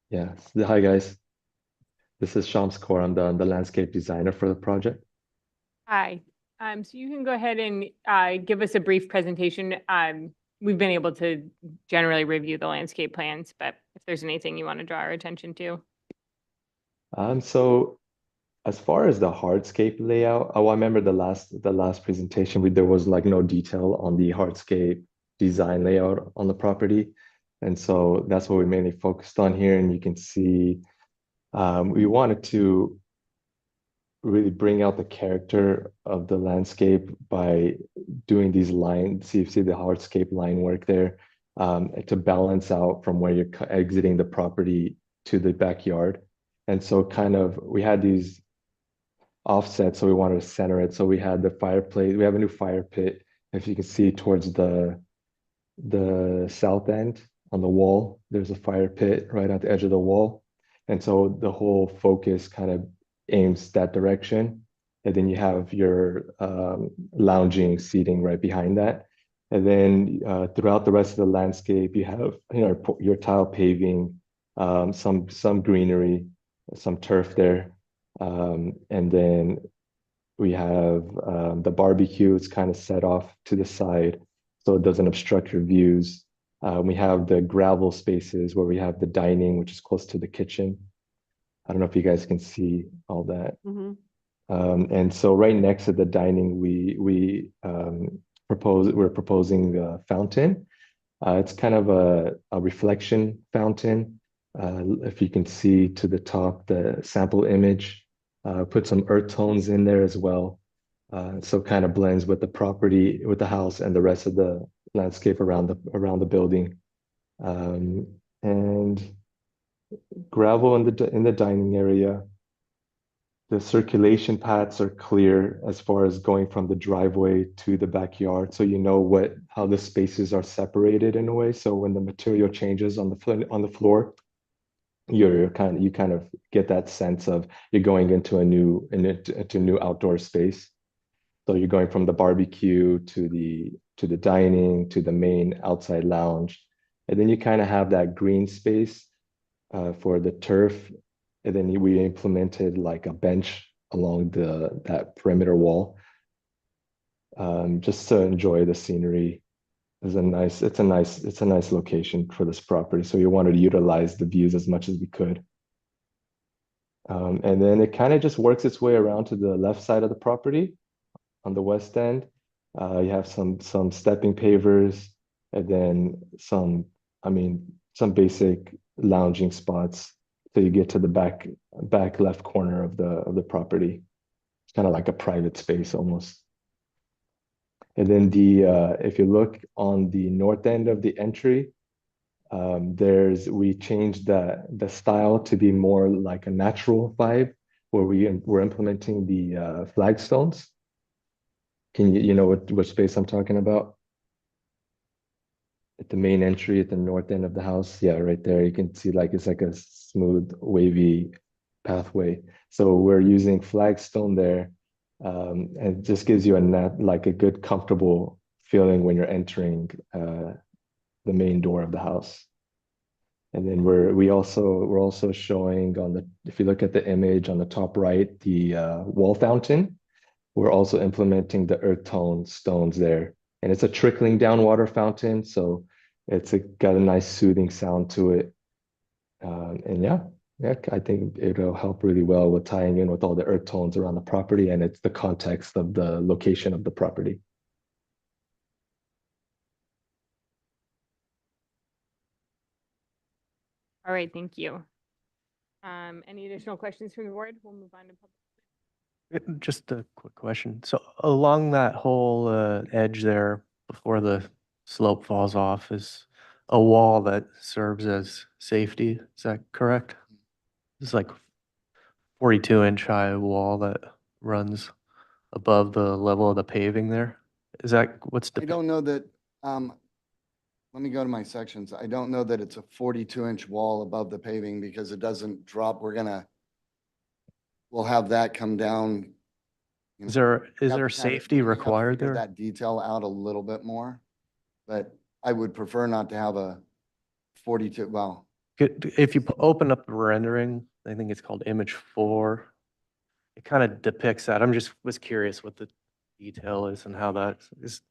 [SPEAKER 10] Yeah. Hi, guys. This is Shams Kaur. I'm the landscape designer for the project.
[SPEAKER 4] Hi, so you can go ahead and give us a brief presentation. We've been able to generally review the landscape plans, but if there's anything you want to draw our attention to.
[SPEAKER 10] So as far as the hardscape layout, I remember the last presentation, there was like no detail on the hardscape design layout on the property. And so that's what we mainly focused on here. And you can see we wanted to really bring out the character of the landscape by doing these lines. See the hardscape line work there, to balance out from where you're exiting the property to the backyard. And so kind of, we had these offsets, so we wanted to center it. So we had the fireplace, we have a new fire pit, if you can see towards the south end on the wall, there's a fire pit right at the edge of the wall. And so the whole focus kind of aims that direction. And then you have your lounging seating right behind that. And then throughout the rest of the landscape, you have your tile paving, some greenery, some turf there. And then we have the barbecue. It's kind of set off to the side so it doesn't obstruct your views. We have the gravel spaces where we have the dining, which is close to the kitchen. I don't know if you guys can see all that.
[SPEAKER 7] Mhm.
[SPEAKER 10] And so right next to the dining, we're proposing the fountain. It's kind of a reflection fountain. If you can see to the top, the sample image, put some earth tones in there as well. So kind of blends with the property, with the house and the rest of the landscape around the building. And gravel in the dining area. The circulation paths are clear as far as going from the driveway to the backyard. So you know how the spaces are separated in a way. So when the material changes on the floor, you kind of get that sense of you're going into a new outdoor space. So you're going from the barbecue to the dining to the main outside lounge. And then you kind of have that green space for the turf. And then we implemented like a bench along that perimeter wall, just to enjoy the scenery. It's a nice location for this property. So we wanted to utilize the views as much as we could. And then it kind of just works its way around to the left side of the property on the west end. You have some stepping pavers, and then some basic lounging spots. So you get to the back left corner of the property. It's kind of like a private space almost. And then if you look on the north end of the entry, We changed the style to be more like a natural vibe, where we're implementing the flagstones. Can you know what space I'm talking about? At the main entry at the north end of the house. Yeah, right there. You can see like it's like a smooth, wavy pathway. So we're using flagstone there. And it just gives you like a good, comfortable feeling when you're entering the main door of the house. And then we're also showing if you look at the image on the top right, the wall fountain. We're also implementing the earth tone stones there. And it's a trickling down water fountain, so got a nice soothing sound to it. And yeah, I think it'll help really well with tying in with all the earth tones around the property, and it's the context of the location of the property.
[SPEAKER 4] All right, thank you. Any additional questions from the board? We'll move on to public.
[SPEAKER 8] Just a quick question. So along that whole edge there, before the slope falls off, is a wall that serves as safety. Is that correct? It's like 42-inch high wall that runs above the level of the paving there. Is that what's
[SPEAKER 9] I don't know that, let me go to my sections. I don't know that it's a 42-inch wall above the paving because it doesn't drop. We'll have that come down. You
[SPEAKER 8] Is
[SPEAKER 9] know,
[SPEAKER 8] there
[SPEAKER 9] we have to kinda-
[SPEAKER 8] safety
[SPEAKER 9] we have to
[SPEAKER 8] required
[SPEAKER 9] figure
[SPEAKER 8] there?
[SPEAKER 9] That detail out a little bit more, but I would prefer not to have a 42, well,
[SPEAKER 8] If you open up the rendering, I think it's called image 4. It kind of depicts that. Was curious what the detail is and how that is.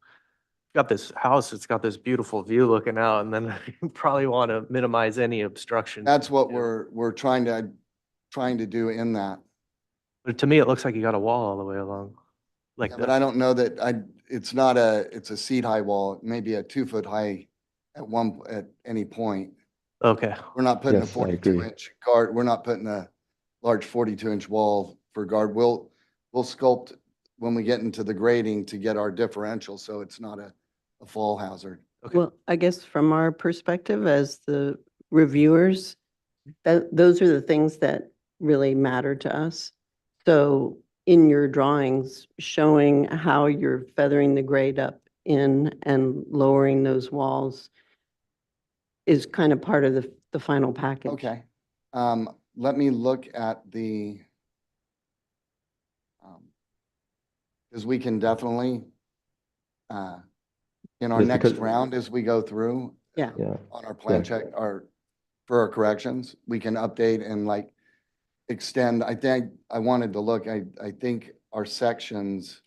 [SPEAKER 8] Got this house, it's got this beautiful view looking out, and then you probably want to minimize any obstruction.
[SPEAKER 9] that's what
[SPEAKER 8] you know.
[SPEAKER 9] we're trying to do in that.
[SPEAKER 8] But to me, it looks like you got a wall all the way along. Like
[SPEAKER 9] Yeah,
[SPEAKER 8] that.
[SPEAKER 9] but I don't know that it's not it's a seat high wall, maybe a 2-foot high at any point.
[SPEAKER 8] Okay.
[SPEAKER 9] We're not putting a
[SPEAKER 10] Yes, I agree.
[SPEAKER 9] 42-inch guard, we're not putting a large 42-inch wall for guard. We'll sculpt when we get into the grading to get our differential, so it's not a fall hazard.
[SPEAKER 8] Okay.
[SPEAKER 7] Well, I guess from our perspective as the reviewers, those are the things that really matter to us. So in your drawings, showing how you're feathering the grade up in and lowering those walls is kind of part of the final package.
[SPEAKER 9] Okay. Let me look at because we can definitely, in our
[SPEAKER 10] Yes,
[SPEAKER 9] next
[SPEAKER 10] because-
[SPEAKER 9] round, as we go through.
[SPEAKER 7] Yeah.
[SPEAKER 10] Yeah.
[SPEAKER 9] On our plan
[SPEAKER 10] Yeah.
[SPEAKER 9] check, for our corrections, we can update and like extend. I wanted to look, I think our sections,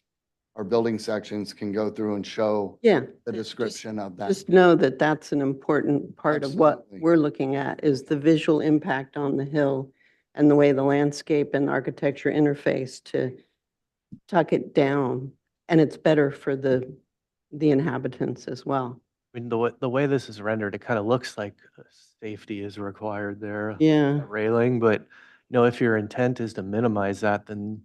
[SPEAKER 9] our building sections can go through and show
[SPEAKER 7] Yeah.
[SPEAKER 9] the description of that.
[SPEAKER 7] Just know that that's an important part of what
[SPEAKER 9] Absolutely.
[SPEAKER 7] we're looking at is the visual impact on the hill and the way the landscape and architecture interface to tuck it down. And it's better for the inhabitants as well.
[SPEAKER 8] I mean, the way this is rendered, it kind of looks like safety is required there.
[SPEAKER 7] Yeah.
[SPEAKER 8] Railing, but if your intent is to minimize that, then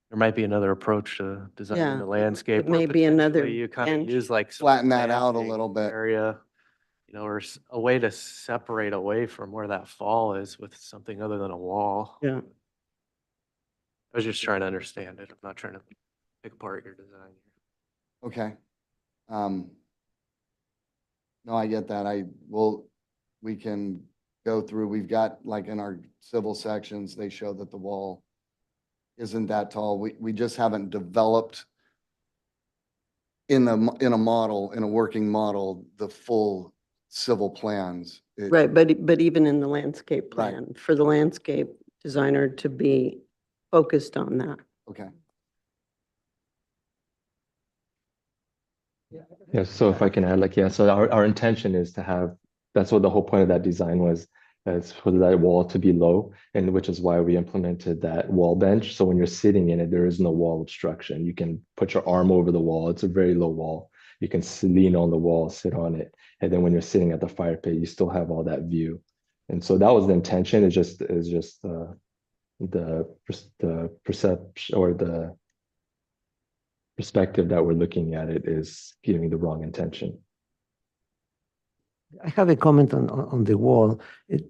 [SPEAKER 8] there might be another approach to designing
[SPEAKER 7] Yeah,
[SPEAKER 8] the landscape.
[SPEAKER 7] it may
[SPEAKER 8] or
[SPEAKER 7] be another
[SPEAKER 8] potentially you kind of
[SPEAKER 7] bench.
[SPEAKER 8] use like some
[SPEAKER 9] Flatten that out a
[SPEAKER 8] planting
[SPEAKER 9] little bit.
[SPEAKER 8] area, or a way to separate away from where that fall is with something other than a wall.
[SPEAKER 7] Yeah.
[SPEAKER 8] I was just trying to understand it. I'm not trying to pick apart your design.
[SPEAKER 9] Okay. No, I get that. We can go through, we've got like in our civil sections, they show that the wall isn't that tall. We just haven't developed in a working model, the full civil plans.
[SPEAKER 7] Right, but even in the landscape
[SPEAKER 9] Right.
[SPEAKER 7] plan, for the landscape designer to be focused on that.
[SPEAKER 9] Okay.
[SPEAKER 10] Yeah, so if I can add, so our intention is to have, that's what the whole point of that design was, is for that wall to be low, and which is why we implemented that wall bench. So when you're sitting in it, there is no wall obstruction. You can put your arm over the wall. It's a very low wall. You can lean on the wall, sit on it. And then when you're sitting at the fire pit, you still have all that view. And so that was the intention, is just the perception or the perspective that we're looking at it is giving the wrong intention.
[SPEAKER 1] I have a comment on the wall.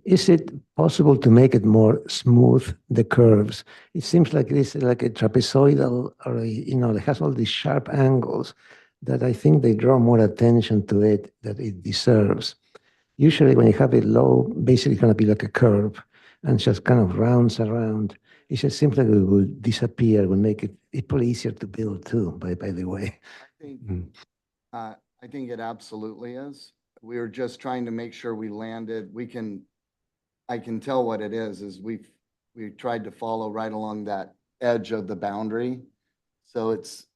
[SPEAKER 1] Is it possible to make it more smooth, the curves? It seems like it's like a trapezoidal, or it has all these sharp angles that I think they draw more attention to it that it deserves. Usually when you have it low, basically it's going to be like a curve and just kind of rounds around. It just seems like it will disappear, will make it probably easier to build too, by the way.
[SPEAKER 9] I think it absolutely is. We were just trying to make sure we landed, I can tell what it is we tried to follow right along that edge of the boundary. So it's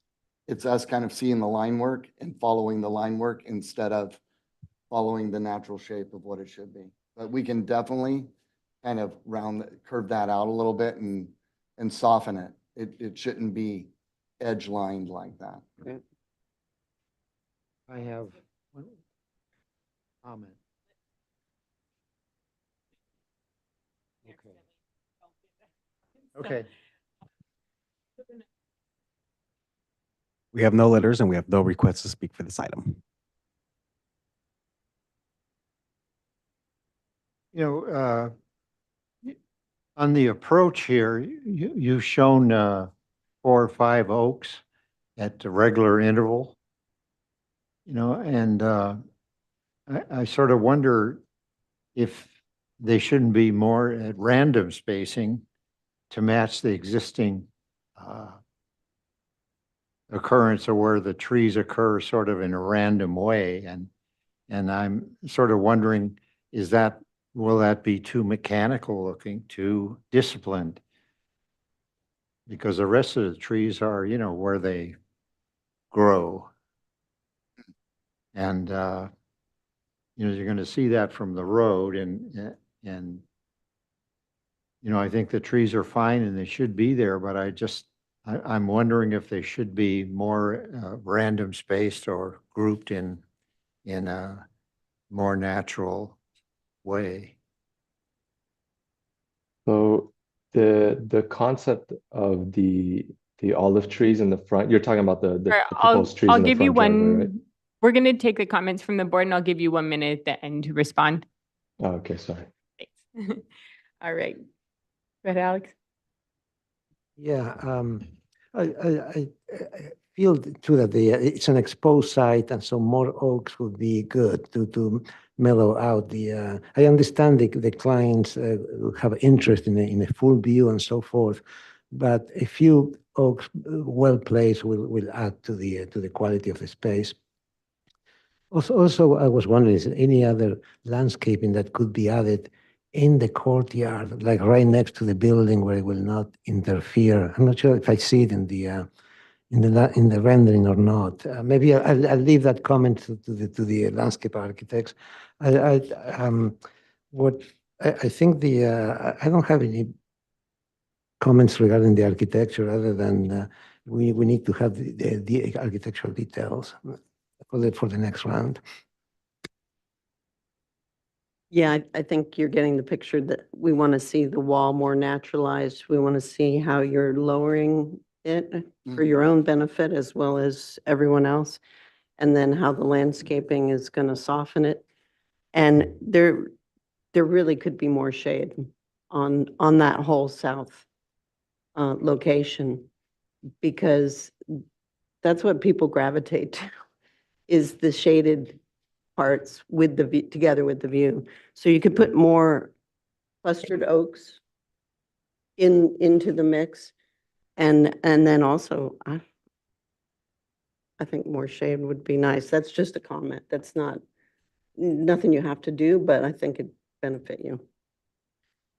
[SPEAKER 9] us kind of seeing the line work and following the line work instead of following the natural shape of what it should be. But we can definitely kind of curve that out a little bit and soften it. It shouldn't be edge lined like that.
[SPEAKER 5] I have one comment. Okay.
[SPEAKER 2] We have no letters and we have no requests to speak for this item.
[SPEAKER 5] On the approach here, you've shown 4 or 5 oaks at the regular interval. And I sort of wonder if they shouldn't be more at random spacing to match the existing occurrence of where the trees occur sort of in a random way. And I'm sort of wondering, will that be too mechanical looking, too disciplined? Because the rest of the trees are, where they grow. And, you're going to see that from the road and, I think the trees are fine and they should be there, but I'm wondering if they should be more random spaced or grouped in a more natural way.
[SPEAKER 10] So the concept of the olive trees in the front, you're talking about the
[SPEAKER 4] Sure,
[SPEAKER 10] proposed trees
[SPEAKER 4] I'll
[SPEAKER 10] in the
[SPEAKER 4] give you
[SPEAKER 10] front driveway, right?
[SPEAKER 4] one, we're going to take the comments from the board and I'll give you 1 minute at the end to respond.
[SPEAKER 10] Oh, okay, sorry.
[SPEAKER 4] Thanks. All right. Go ahead, Alex.
[SPEAKER 1] Yeah, I feel too that it's an exposed site, and so more oaks would be good to mellow out the. I understand the clients have interest in a full view and so forth, but a few oaks well placed will add to the quality of the space. Also, I was wondering, is there any other landscaping that could be added in the courtyard, like right next to the building where it will not interfere? I'm not sure if I see it in the rendering or not. Maybe I'll leave that comment to the landscape architects. I think I don't have any comments regarding the architecture other than we need to have the architectural details for the next round.
[SPEAKER 7] Yeah, I think you're getting the picture that we want to see the wall more naturalized. We want to see how you're lowering it for your own benefit as well as everyone else. And then how the landscaping is going to soften it. And there really could be more shade on that whole south location, because that's what people gravitate to, is the shaded parts with the view, together with the view. So you could put more clustered oaks into the mix, and then also I think more shade would be nice. That's just a comment. That's nothing you have to do, but I think it'd benefit you.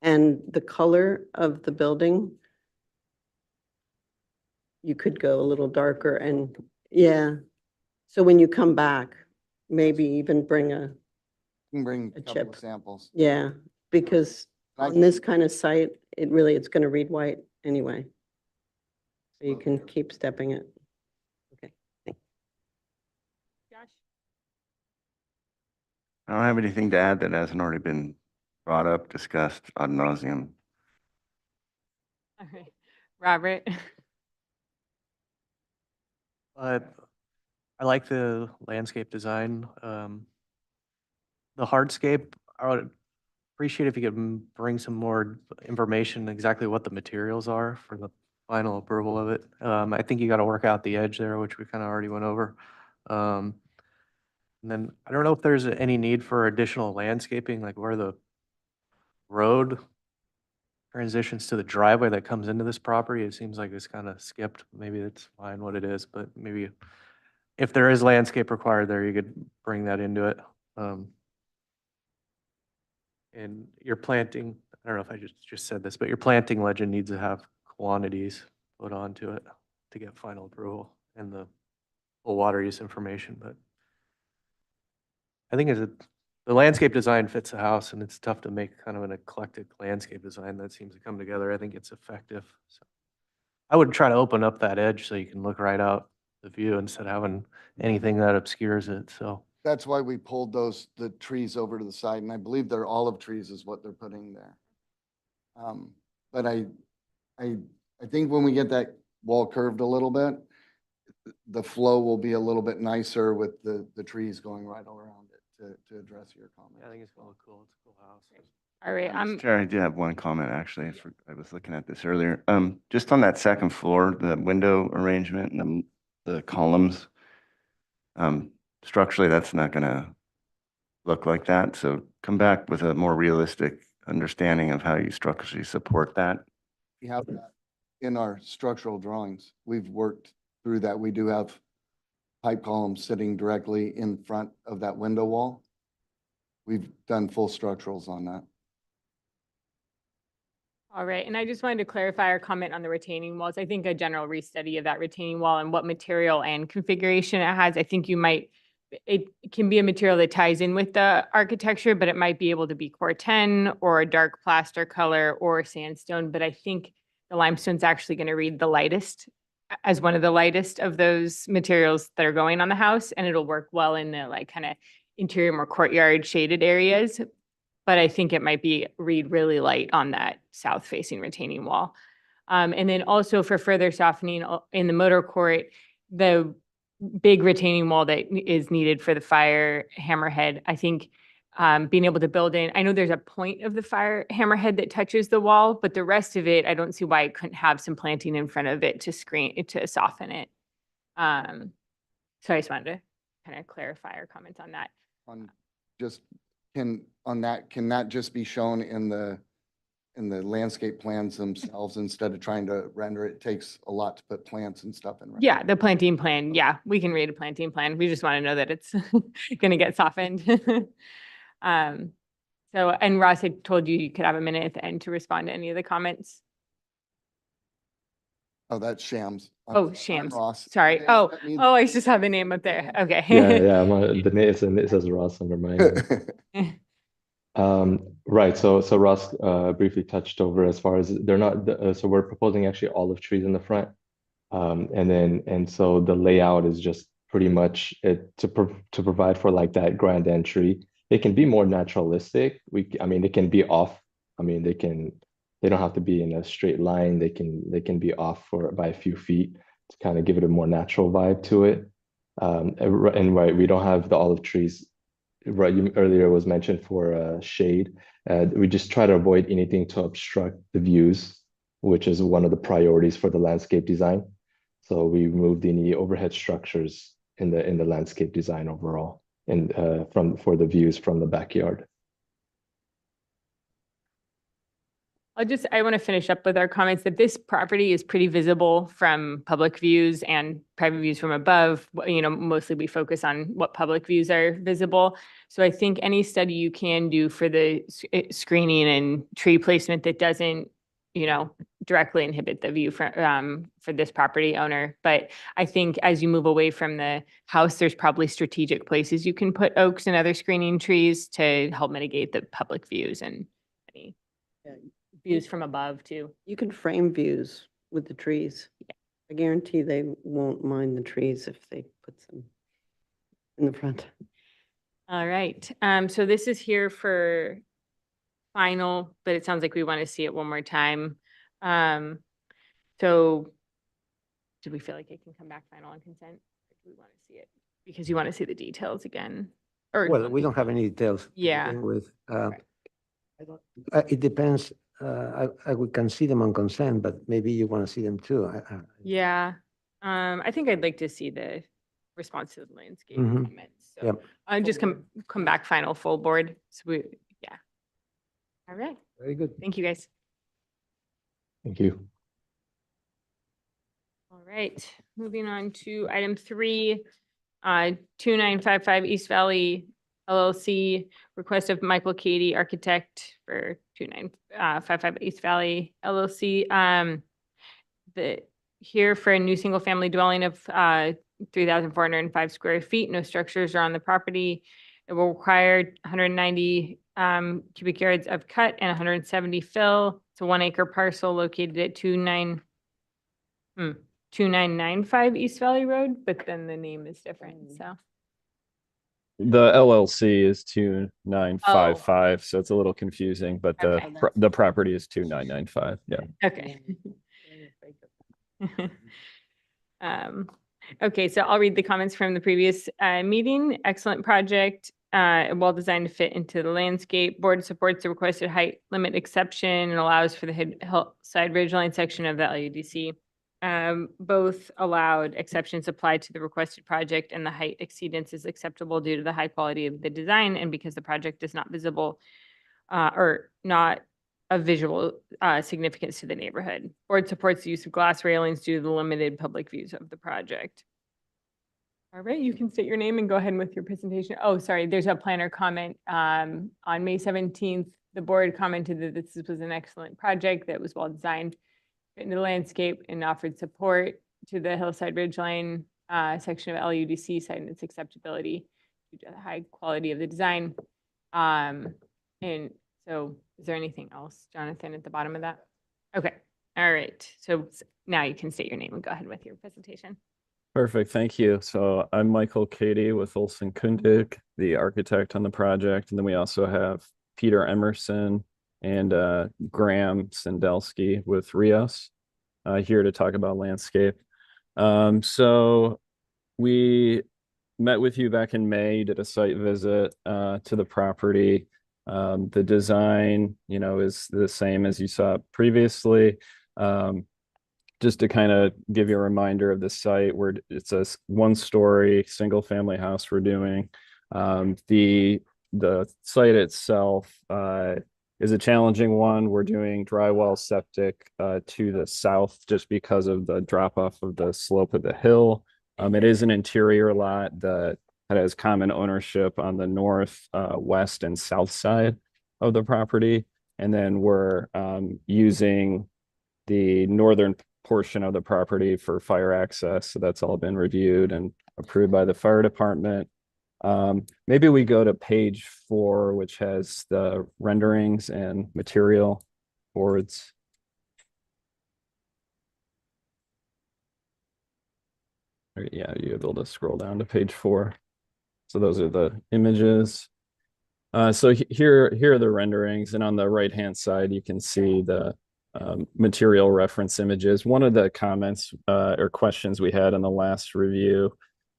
[SPEAKER 7] And the color of the building, you could go a little darker, and yeah. So when you come back, maybe even bring
[SPEAKER 9] You can bring a couple
[SPEAKER 7] chip.
[SPEAKER 9] of samples.
[SPEAKER 7] yeah, because on this kind of site, it's going to read white anyway. So you can keep stepping it. Okay.
[SPEAKER 4] Josh?
[SPEAKER 11] I don't have anything to add that hasn't already been brought up, discussed ad nauseum.
[SPEAKER 4] All right. Robert?
[SPEAKER 8] But I like the landscape design. the hardscape, I would appreciate if you could bring some more information, exactly what the materials are for the final approval of it. I think you got to work out the edge there, which we kind of already went over. And then I don't know if there's any need for additional landscaping, like where the road transitions to the driveway that comes into this property. It seems like it's kind of skipped. Maybe it's fine what it is, but maybe if there is landscape required there, you could bring that into it. And your planting, I don't know if I just said this, but your planting legend needs to have quantities put onto it to get final approval and the full water use information, but I think the landscape design fits the house, and it's tough to make kind of an eclectic landscape design that seems to come together. I think it's effective. So I would try to open up that edge so you can look right out the view instead of having anything that obscures it. So
[SPEAKER 9] That's why we pulled the trees over to the side, and I believe they're olive trees is what they're putting there. But I think when we get that wall curved a little bit, the flow will be a little bit nicer with the trees going right around it to address your comment.
[SPEAKER 8] I think it's gonna look cool. It's a cool house.
[SPEAKER 4] All right,
[SPEAKER 11] Mr. Chair, I do have one comment, actually. I was looking at this earlier. Just on that second floor, the window arrangement and the columns, structurally, that's not gonna look like that. So come back with a more realistic understanding of how you structurally support that.
[SPEAKER 9] We have that in our structural drawings. We've worked through that. We do have pipe columns sitting directly in front of that window wall. We've done full structurals on that.
[SPEAKER 4] all right. And I just wanted to clarify our comment on the retaining walls. I think a general restudy of that retaining wall and what material and configuration it has, I think it can be a material that ties in with the architecture, but it might be able to be Corten or a dark plaster color or sandstone. But I think the limestone's actually going to read the lightest as one of the lightest of those materials that are going on the house, and it'll work well in the like kind of interior, more courtyard shaded areas. But I think it might read really light on that south facing retaining wall. And then also for further softening in the motor court, the big retaining wall that is needed for the fire hammerhead, I think being able to build in, I know there's a point of the fire hammerhead that touches the wall, but the rest of it, I don't see why it couldn't have some planting in front of it to soften it. So I just wanted to kind of clarify our comments on that.
[SPEAKER 9] Can that just be shown in the landscape plans themselves instead of trying to render it? It takes a lot to put plants and stuff in. Right?
[SPEAKER 4] Yeah, the planting plan. Yeah, we can read a planting plan. We just want to know that it's going to get softened. So, and Ross had told you could have a minute at the end to respond to any of the comments.
[SPEAKER 9] Oh, that's Shams.
[SPEAKER 4] Oh,
[SPEAKER 9] I'm
[SPEAKER 4] Shams.
[SPEAKER 9] Ross.
[SPEAKER 4] Sorry.
[SPEAKER 9] Okay,
[SPEAKER 4] Oh,
[SPEAKER 9] that means-
[SPEAKER 4] I just have the name up there. Okay.
[SPEAKER 10] Yeah, the name it says Ross under mine. Right. So Ross briefly touched over as far as they're not. So we're proposing actually olive trees in the front, and so the layout is just pretty much it to provide for like that grand entry. It can be more naturalistic. I mean, it can be off. I mean, they don't have to be in a straight line. They can be off by a few feet to kind of give it a more natural vibe to it. And right, we don't have the olive trees. Right, earlier was mentioned for shade. We just try to avoid anything to obstruct the views, which is one of the priorities for the landscape design. So we removed any overhead structures in the landscape design overall, and for the views from the backyard.
[SPEAKER 4] I want to finish up with our comments that this property is pretty visible from public views and private views from above. You know, mostly we focus on what public views are visible. So I think any study you can do for the screening and tree placement that doesn't, you know, directly inhibit the view for this property owner. But I think as you move away from the house, there's probably strategic places you can put oaks and other screening trees to help mitigate the public views and any views from above too.
[SPEAKER 7] You can frame views with the trees.
[SPEAKER 4] Yeah.
[SPEAKER 7] I guarantee they won't mind the trees if they put some in the front.
[SPEAKER 4] All right. So this is here for final, but it sounds like we want to see it one more time. So do we feel like it can come back final on consent? Or do we want to see it? Because you want to see the details again. Or,
[SPEAKER 1] Well, we don't have any details. to
[SPEAKER 4] Yeah.
[SPEAKER 1] begin with.
[SPEAKER 4] Right.
[SPEAKER 1] It depends. I would can see them on consent, but maybe you want to see them too.
[SPEAKER 4] yeah, I think I'd like to see the response to the landscape
[SPEAKER 1] Mhm.
[SPEAKER 4] comments. So
[SPEAKER 1] Yep.
[SPEAKER 4] I'm just come back final full board. So yeah. All right.
[SPEAKER 1] Very good.
[SPEAKER 4] Thank you, guys.
[SPEAKER 10] Thank you.
[SPEAKER 4] All right, moving on to item 3, 2955 East Valley LLC, request of Michael Cady, architect for 2955 East Valley LLC. Here for a new single-family dwelling of 3,405 square feet. No structures are on the property. It will require 190 cubic yards of cut and 170 fill. It's a 1 acre parcel located at 2995 East Valley Road, but then the name is different, so.
[SPEAKER 12] The LLC is 2955, so it's a little confusing, but
[SPEAKER 4] Okay.
[SPEAKER 12] the property is 2995. Yeah.
[SPEAKER 4] Okay. Okay, so I'll read the comments from the previous meeting. Excellent project, well designed to fit into the landscape. Board supports the requested height limit exception and allows for the hillside ridgeline section of the LUDC. Both allowed exceptions applied to the requested project, and the height exceedance is acceptable due to the high quality of the design and because the project is not visible or not of visual significance to the neighborhood. Board supports the use of glass railings due to the limited public views of the project. All right, you can state your name and go ahead with your presentation. Oh, sorry, there's a planner comment. On May 17th, the board commented that this was an excellent project that was well designed in the landscape and offered support to the hillside ridgeline section of LUDC, citing its acceptability due to the high quality of the design. And so is there anything else, Jonathan, at the bottom of that? Okay, all right. So now you can state your name and go ahead with your presentation.
[SPEAKER 12] Perfect. Thank you. So I'm Michael Cady with Olson Kundig, the architect on the project. And then we also have Peter Emerson and Graham Sandelsky with Rios here to talk about landscape. So we met with you back in May, did a site visit to the property. The design, is the same as you saw previously. Just to kind of give you a reminder of the site, where it's a 1-story single family house we're doing. The site itself is a challenging one. We're doing drywall septic to the south just because of the drop off of the slope of the hill. It is an interior lot that has common ownership on the north, west, and south side of the property. And then we're using the northern portion of the property for fire access. So that's all been reviewed and approved by the fire department. Maybe we go to page 4, which has the renderings and material boards. Yeah, you're able to scroll down to page 4. So those are the images. So here are the renderings, and on the right-hand side, you can see the material reference images. One of the comments or questions we had in the last review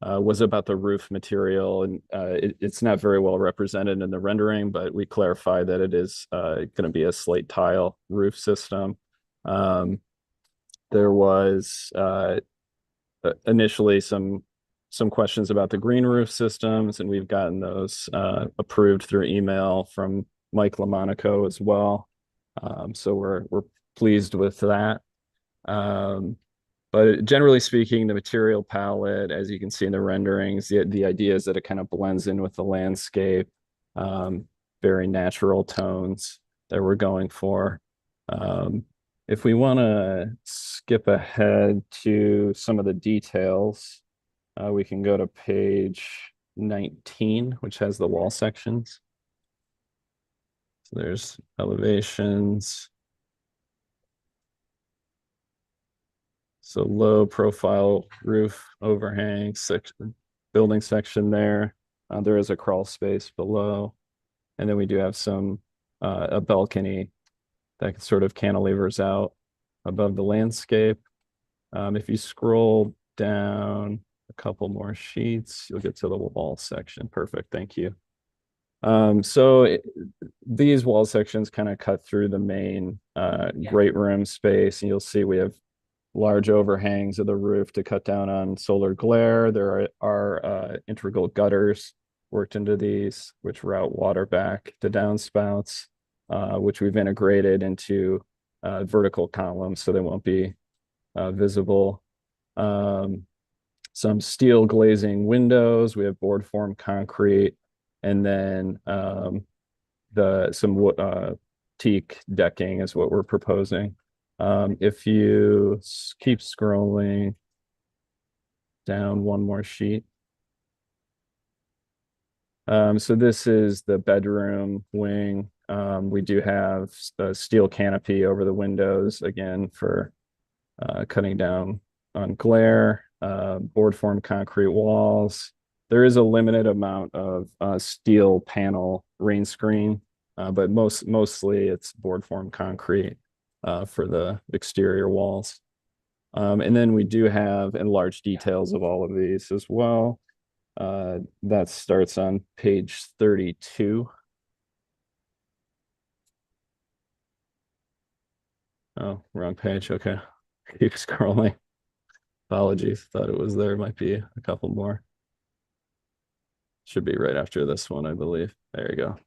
[SPEAKER 12] was about the roof material, and it's not very well represented in the rendering, but we clarify that it is going to be a slate tile roof system. There was initially some questions about the green roof systems, and we've gotten those approved through email from Mike LaMonaco as well. So we're pleased with that. But generally speaking, the material palette, as you can see in the renderings, the idea is that it kind of blends in with the landscape, very natural tones that we're going for. If we want to skip ahead to some of the details, we can go to page 19, which has the wall sections. So there's elevations. So low profile roof overhang section, building section there. There is a crawl space below. And then we do have a balcony that sort of cantilevers out above the landscape. If you scroll down a couple more sheets. You'll get to the wall section. Perfect. Thank you. So these wall sections kind of cut through the main great room space, and you'll see we have large overhangs of the roof to cut down on solar glare. There are integral gutters worked into these, which route water back to downspouts, which we've integrated into vertical columns so they won't be visible. Some steel glazing windows. We have board form concrete, and then some teak decking is what we're proposing. If you keep scrolling down one more sheet. So this is the bedroom wing. We do have a steel canopy over the windows, again, for cutting down on glare, board form concrete walls. There is a limited amount of steel panel rain screen, but mostly it's board form concrete for the exterior walls. And then we do have enlarged details of all of these as well. That starts on page 32. Oh, wrong page. Okay. Keep scrolling. Apologies. Thought it was there. Might be a couple more. Should be right after this one, I believe. There you go.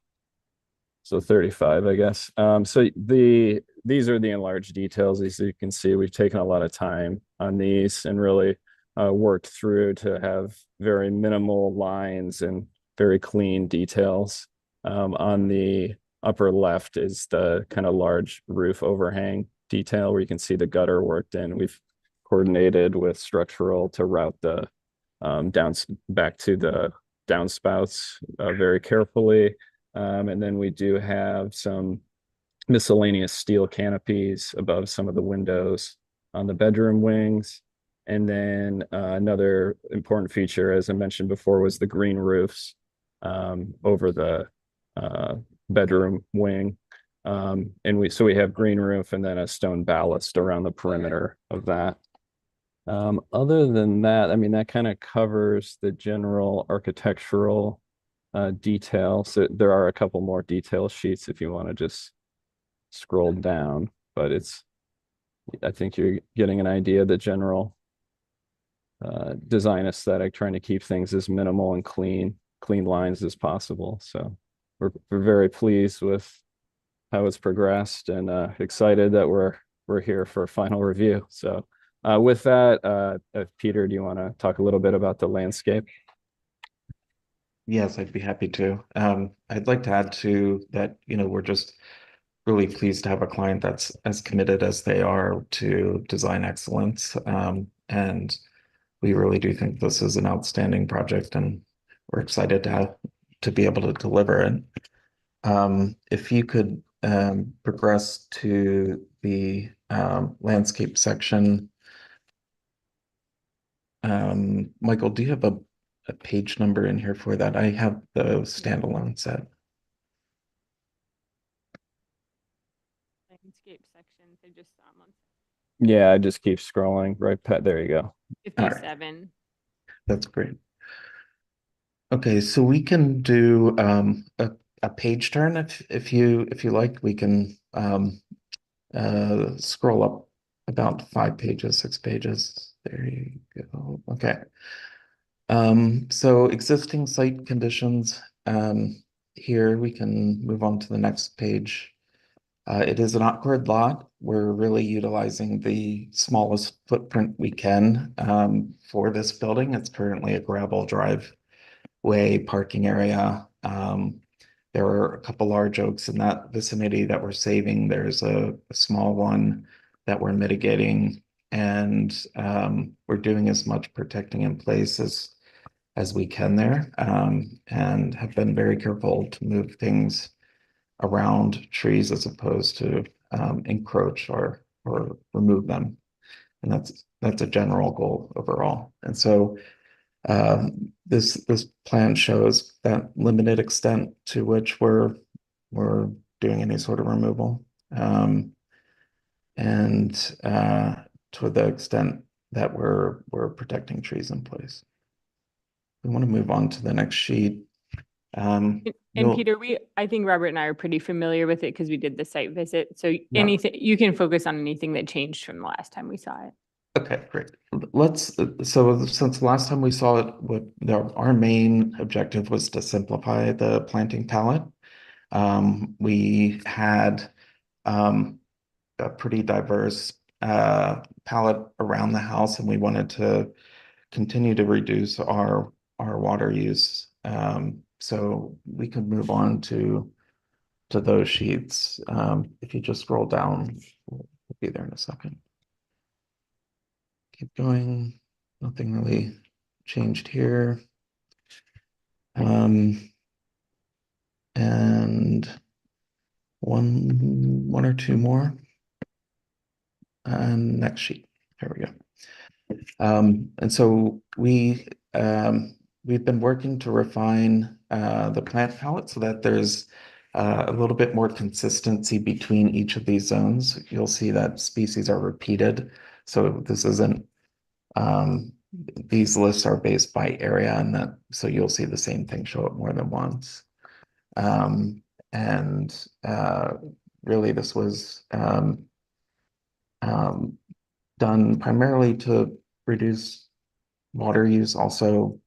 [SPEAKER 12] So 35, I guess. So these are the enlarged details. As you can see, we've taken a lot of time on these and really worked through to have very minimal lines and very clean details. On the upper left is the kind of large roof overhang detail where you can see the gutter worked in. We've coordinated with structural to route the back to the downspouts very carefully. And then we do have some miscellaneous steel canopies above some of the windows on the bedroom wings. And then another important feature, as I mentioned before, was the green roofs over the bedroom wing. And so we have green roof and then a stone ballast around the perimeter of that. Other than that, I mean, that kind of covers the general architectural detail. So there are a couple more detail sheets if you want to just scroll down, but I think you're getting an idea of the general design aesthetic, trying to keep things as minimal and clean lines as possible. So we're very pleased with how it's progressed and excited that we're here for a final review. So with that, Peter, do you want to talk a little bit about the landscape?
[SPEAKER 13] Yes, I'd be happy to. I'd like to add to that, we're just really pleased to have a client that's as committed as they are to design excellence. And we really do think this is an outstanding project, and we're excited to be able to deliver it. If you could progress to the landscape section. Michael, do you have a page number in here for that? I have the standalone set.
[SPEAKER 4] Landscape section, so just one.
[SPEAKER 12] Yeah, I just keep scrolling. Right, Pat, there you go.
[SPEAKER 4] 57.
[SPEAKER 13] Right. That's great. Okay, so we can do a page turn if you like. We can scroll up about 5 pages, 6 pages. There you go. Okay. So existing site conditions. Here we can move on to the next page. It is an awkward lot. We're really utilizing the smallest footprint we can for this building. It's currently a gravel driveway parking area. There are a couple large oaks in that vicinity that we're saving. There's a small one that we're mitigating, and we're doing as much protecting in place as we can there, and have been very careful to move things around trees as opposed to encroach or remove them. And that's a general goal overall. And so this plan shows that limited extent to which we're doing any sort of removal, and to the extent that we're protecting trees in place. we want to move on to the next sheet.
[SPEAKER 4] And
[SPEAKER 13] you'll-
[SPEAKER 4] Peter, I think Robert and I are pretty familiar with it because we did the site visit. So
[SPEAKER 13] Yeah.
[SPEAKER 4] anything, you can focus on anything that changed from the last time we saw it.
[SPEAKER 13] Okay, great. So since the last time we saw it, our main objective was to simplify the planting palette. We had a pretty diverse palette around the house, and we wanted to continue to reduce our water use. So we could move on to those sheets. If you just scroll down, we'll be there in a second. Keep going. Nothing really changed here. And one or two more. And next sheet. There we go. And so we've been working to refine the plant palette so that there's a little bit more consistency between each of these zones. You'll see that species are repeated. So this isn't, these lists are based by area, and that, so you'll see the same thing show up more than once. Really this was done primarily to reduce water use, also,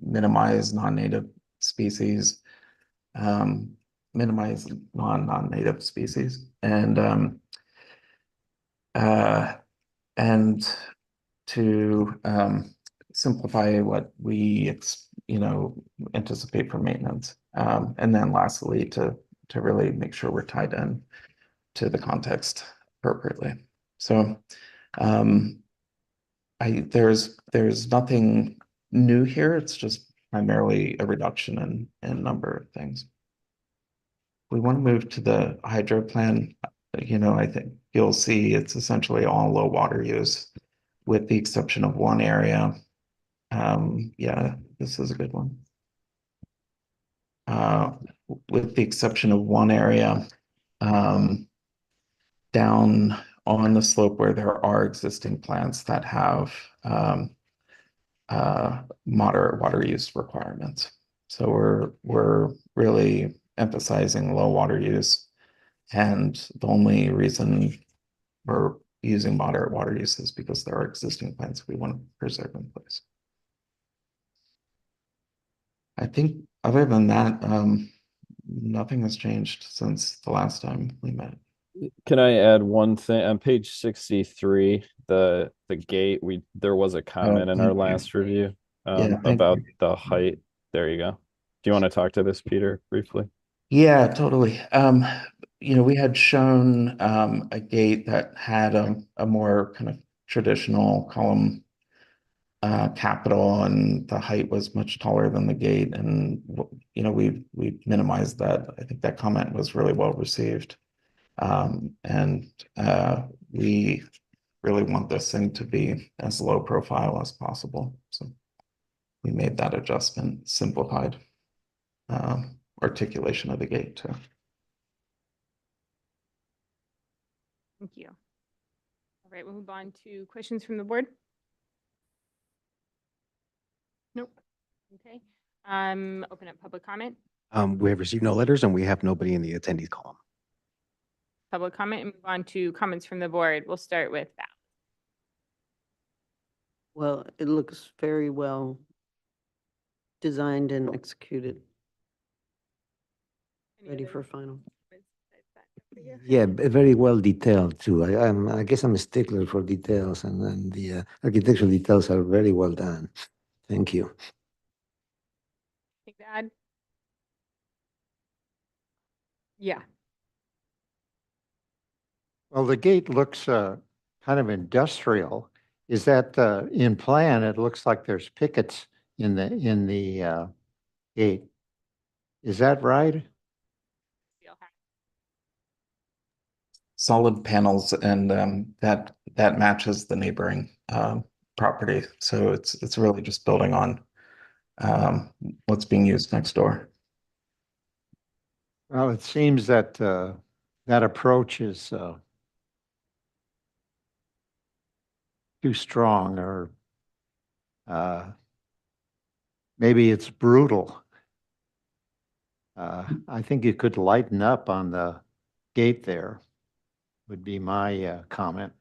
[SPEAKER 13] minimize non-native species, minimize non-native species, and to simplify what we anticipate for maintenance, and then lastly to really make sure we're tied in to the context appropriately. So there's nothing new here. It's just primarily a reduction in number of things. We want to move to the hydro plan. I think you'll see it's essentially all low water use, with the exception of one area. Yeah, this is a good one. With the exception of one area, down on the slope where there are existing plants that have moderate water use requirements. So we're really emphasizing low water use, and the only reason we're using moderate water use is because there are existing plants we want to preserve in place. I think other than that, nothing has changed since the last time we met.
[SPEAKER 12] Can I add one thing on page 63, the gate, there was a comment in our
[SPEAKER 13] thank you.
[SPEAKER 12] last review
[SPEAKER 13] Yeah, thank
[SPEAKER 12] about
[SPEAKER 13] you.
[SPEAKER 12] the height. There you go. Do you want to talk to this, Peter, briefly?
[SPEAKER 13] Yeah, totally. We had shown a gate that had a more kind of traditional column capital, and the height was much taller than the gate. And we minimized that. I think that comment was really well received. We really want this thing to be as low profile as possible. So we made that adjustment, simplified articulation of the gate too.
[SPEAKER 4] Thank you. All right, we'll move on to questions from the board. Nope. Okay. Open up public comment.
[SPEAKER 2] We have received no letters and we have nobody in the attendees column.
[SPEAKER 4] Public comment, and move on to comments from the board. We'll start with that.
[SPEAKER 7] Well, it looks very well designed and executed, ready for final.
[SPEAKER 1] Yeah, very well detailed too. I guess I'm a stickler for details, and then the architectural details are very well done. Thank you.
[SPEAKER 4] Think to add? Yeah.
[SPEAKER 5] Well, the gate looks kind of industrial. Is that in plan? It looks like there's pickets in the gate. Is that right?
[SPEAKER 13] Solid panels, and that matches the neighboring property. So it's really just building on what's being used next door.
[SPEAKER 5] Well, it seems that that approach is too strong, or maybe it's brutal. I think you could lighten up on the gate there, would be my comment.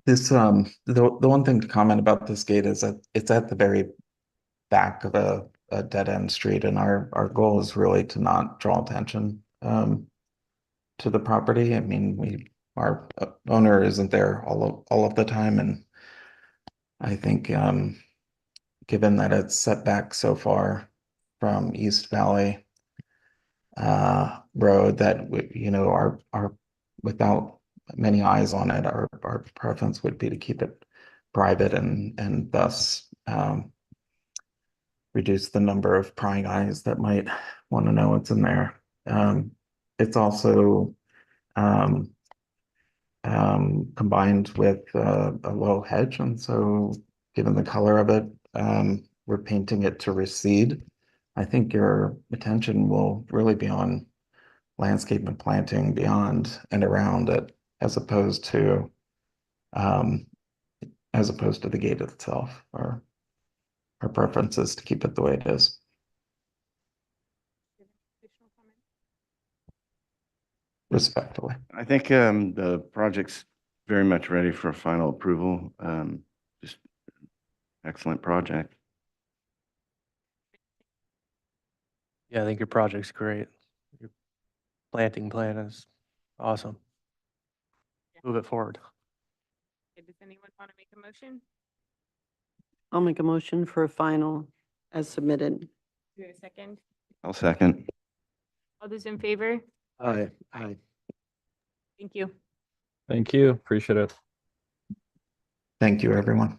[SPEAKER 13] This, the one thing to comment about this gate is that it's at the very back of a dead end street, and our goal is really to not draw attention to the property. I mean, our owner isn't there all of the time, and I think given that it's set back so far from East Valley Road, that you know, our without many eyes on it, our preference would be to keep it private and thus reduce the number of prying eyes that might want to know what's in there. It's also combined with a low hedge, and so given the color of it, we're painting it to recede. I think your attention will really be on landscape and planting beyond and around it, as opposed to the gate itself. Our preference is to keep it the way it is. Respectfully.
[SPEAKER 11] I think the project's very much ready for final approval. Just excellent project.
[SPEAKER 8] Yeah, I think your project's great. Your planting plan is awesome. Move it forward.
[SPEAKER 4] Okay, does anyone want to make a motion?
[SPEAKER 7] I'll make a motion for a final as submitted.
[SPEAKER 4] Do we have a second?
[SPEAKER 11] I'll second.
[SPEAKER 4] All those in favor?
[SPEAKER 1] Aye.
[SPEAKER 4] Thank you.
[SPEAKER 12] Thank you. Appreciate it.
[SPEAKER 13] Thank you, everyone.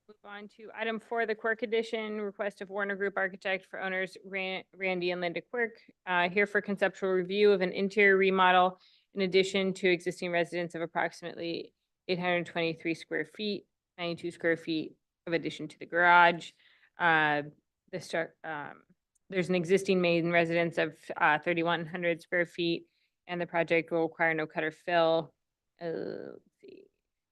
[SPEAKER 4] Move on to item 4, the Quirk Edition, request of Warner Group Architect for owners Randy and Linda Quirk, here for conceptual review of an interior remodel in addition to existing residence of approximately 823 square feet, 92 square feet of addition to the garage. There's an existing main residence of 3,100 square feet, and the project will require no cut or fill. Let's see,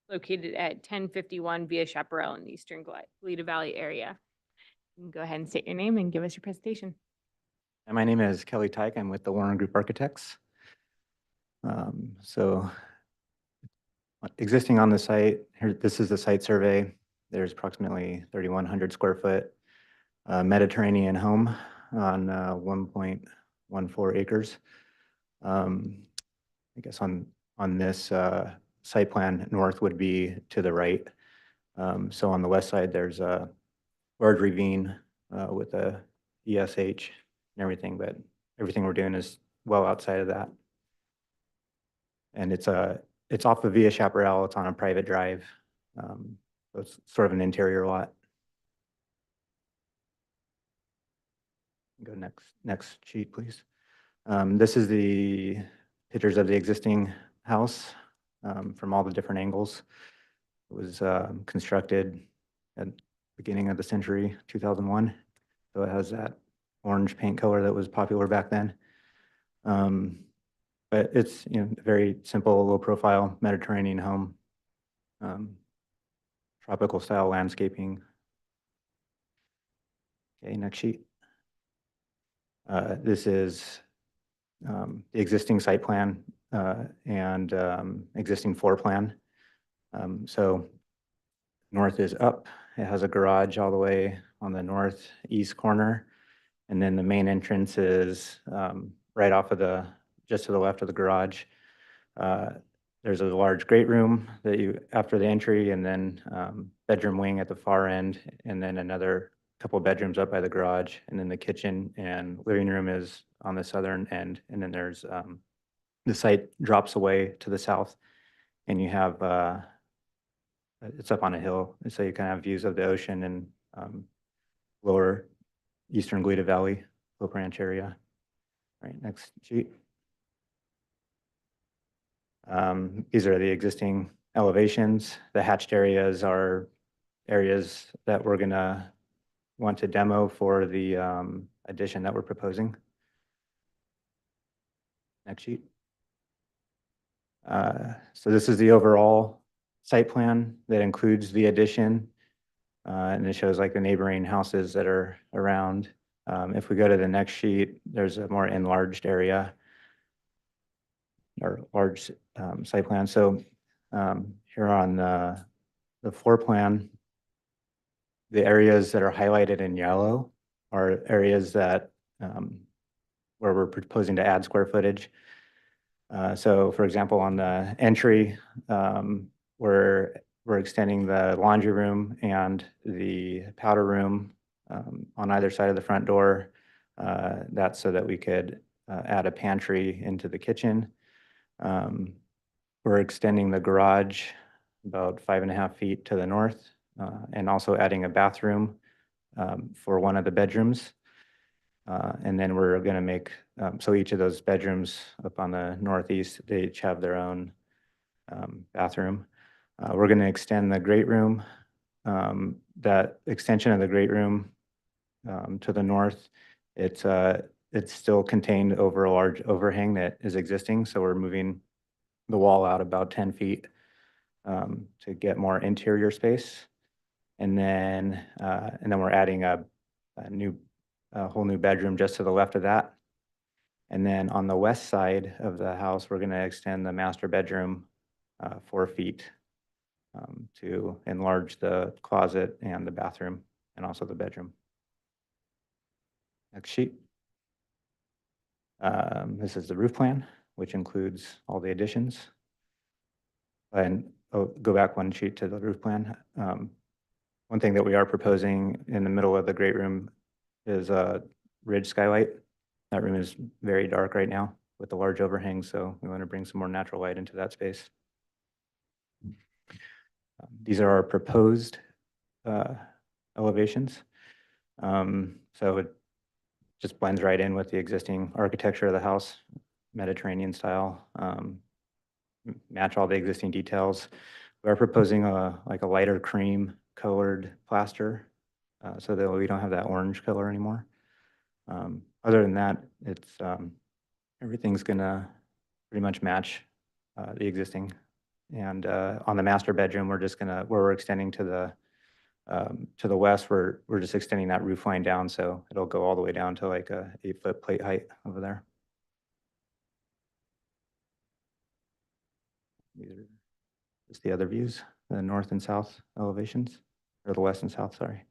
[SPEAKER 4] located at 1051 Via Chaparral in the Eastern Glida Valley area. You can go ahead and state your name and give us your presentation.
[SPEAKER 14] And my name is Kelly Tyke. I'm with the Warren Group Architects. So existing on the site, here, this is the site survey. There's approximately 3,100 square foot Mediterranean home on 1.14 acres. I guess on this site plan, north would be to the right. So on the west side, there's a large ravine with a ESH and everything, but everything we're doing is well outside of that. And it's off of Via Chaparral. It's on a private drive. So it's sort of an interior lot. Go next sheet, please. This is the pictures of the existing house from all the different angles. It was constructed at the beginning of the century, 2001. So it has that orange paint color that was popular back then. But it's, you know, a very simple, low profile Mediterranean home. Tropical style landscaping. Okay, next sheet. This is the existing site plan and existing floor plan. So north is up. It has a garage all the way on the northeast corner. And then the main entrance is right off of just to the left of the garage. There's a large great room that after the entry, and then bedroom wing at the far end, and then another couple bedrooms up by the garage, and then the kitchen and living room is on the southern end. And then there's the site drops away to the south, and you have it's up on a hill, so you kind of have views of the ocean and lower Eastern Glida Valley, Hope Ranch area. All right, next sheet. These are the existing elevations. The hatched areas are areas that we're gonna want to demo for the addition that we're proposing. Next sheet. So this is the overall site plan that includes the addition. And it shows like the neighboring houses that are around. If we go to the next sheet, there's a more enlarged area or large site plan. So here on the floor plan, the areas that are highlighted in yellow are areas that where we're proposing to add square footage. So for example, on the entry, we're extending the laundry room and the powder room on either side of the front door. That's so that we could add a pantry into the kitchen. We're extending the garage about 5.5 feet to the north and also adding a bathroom for one of the bedrooms. And then we're going to make, so each of those bedrooms up on the northeast, they each have their own bathroom. We're going to extend the great room. That extension of the great room to the north, it's still contained over a large overhang that is existing. So we're moving the wall out about 10 feet to get more interior space. And then we're adding a whole new bedroom just to the left of that. And then on the west side of the house, we're going to extend the master bedroom 4 feet to enlarge the closet and the bathroom and also the bedroom. Next sheet. This is the roof plan, which includes all the additions. And go back one sheet to the roof plan. One thing that we are proposing in the middle of the great room is a ridge skylight. That room is very dark right now with the large overhang, so we want to bring some more natural light into that space. These are our proposed elevations. So it just blends right in with the existing architecture of the house, Mediterranean style, match all the existing details. We are proposing like a lighter cream colored plaster so that we don't have that orange color anymore. Other than that, it's everything's gonna pretty much match the existing. And on the master bedroom, we're just gonna, where we're extending to the west, we're just extending that roof line down, so it'll go all the way down to like a 8-foot plate height over there. These are just the other views, the north and south elevations, or the west and south, sorry.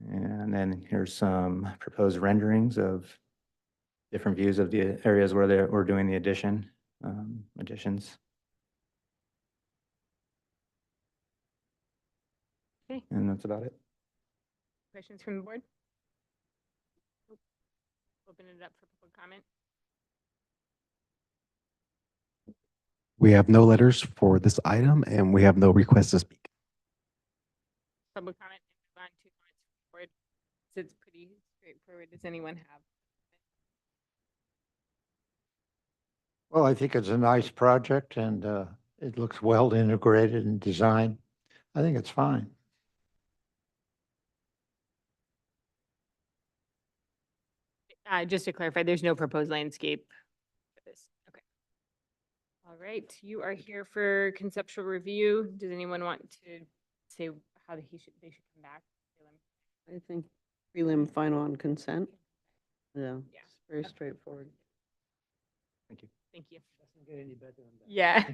[SPEAKER 14] And then here's some proposed renderings of different views of the areas where we're doing the additions.
[SPEAKER 4] Okay.
[SPEAKER 14] And that's about it.
[SPEAKER 4] Questions from the board? Open it up for public comment.
[SPEAKER 2] We have no letters for this item and we have no requests to speak.
[SPEAKER 4] Public comment and move on to comments from the board. So it's pretty straightforward. Does anyone have?
[SPEAKER 5] Well, I think it's a nice project and it looks well integrated in design. I think it's fine.
[SPEAKER 4] Just to clarify, there's no proposed landscape for this. Okay. All right, you are here for conceptual review. Does anyone want to say how they should come back?
[SPEAKER 7] I think prelim final on consent. Yeah,
[SPEAKER 4] Yeah.
[SPEAKER 7] it's very straightforward.
[SPEAKER 14] Thank you.
[SPEAKER 4] Thank you.
[SPEAKER 1] Doesn't get any better than that.
[SPEAKER 4] Yeah.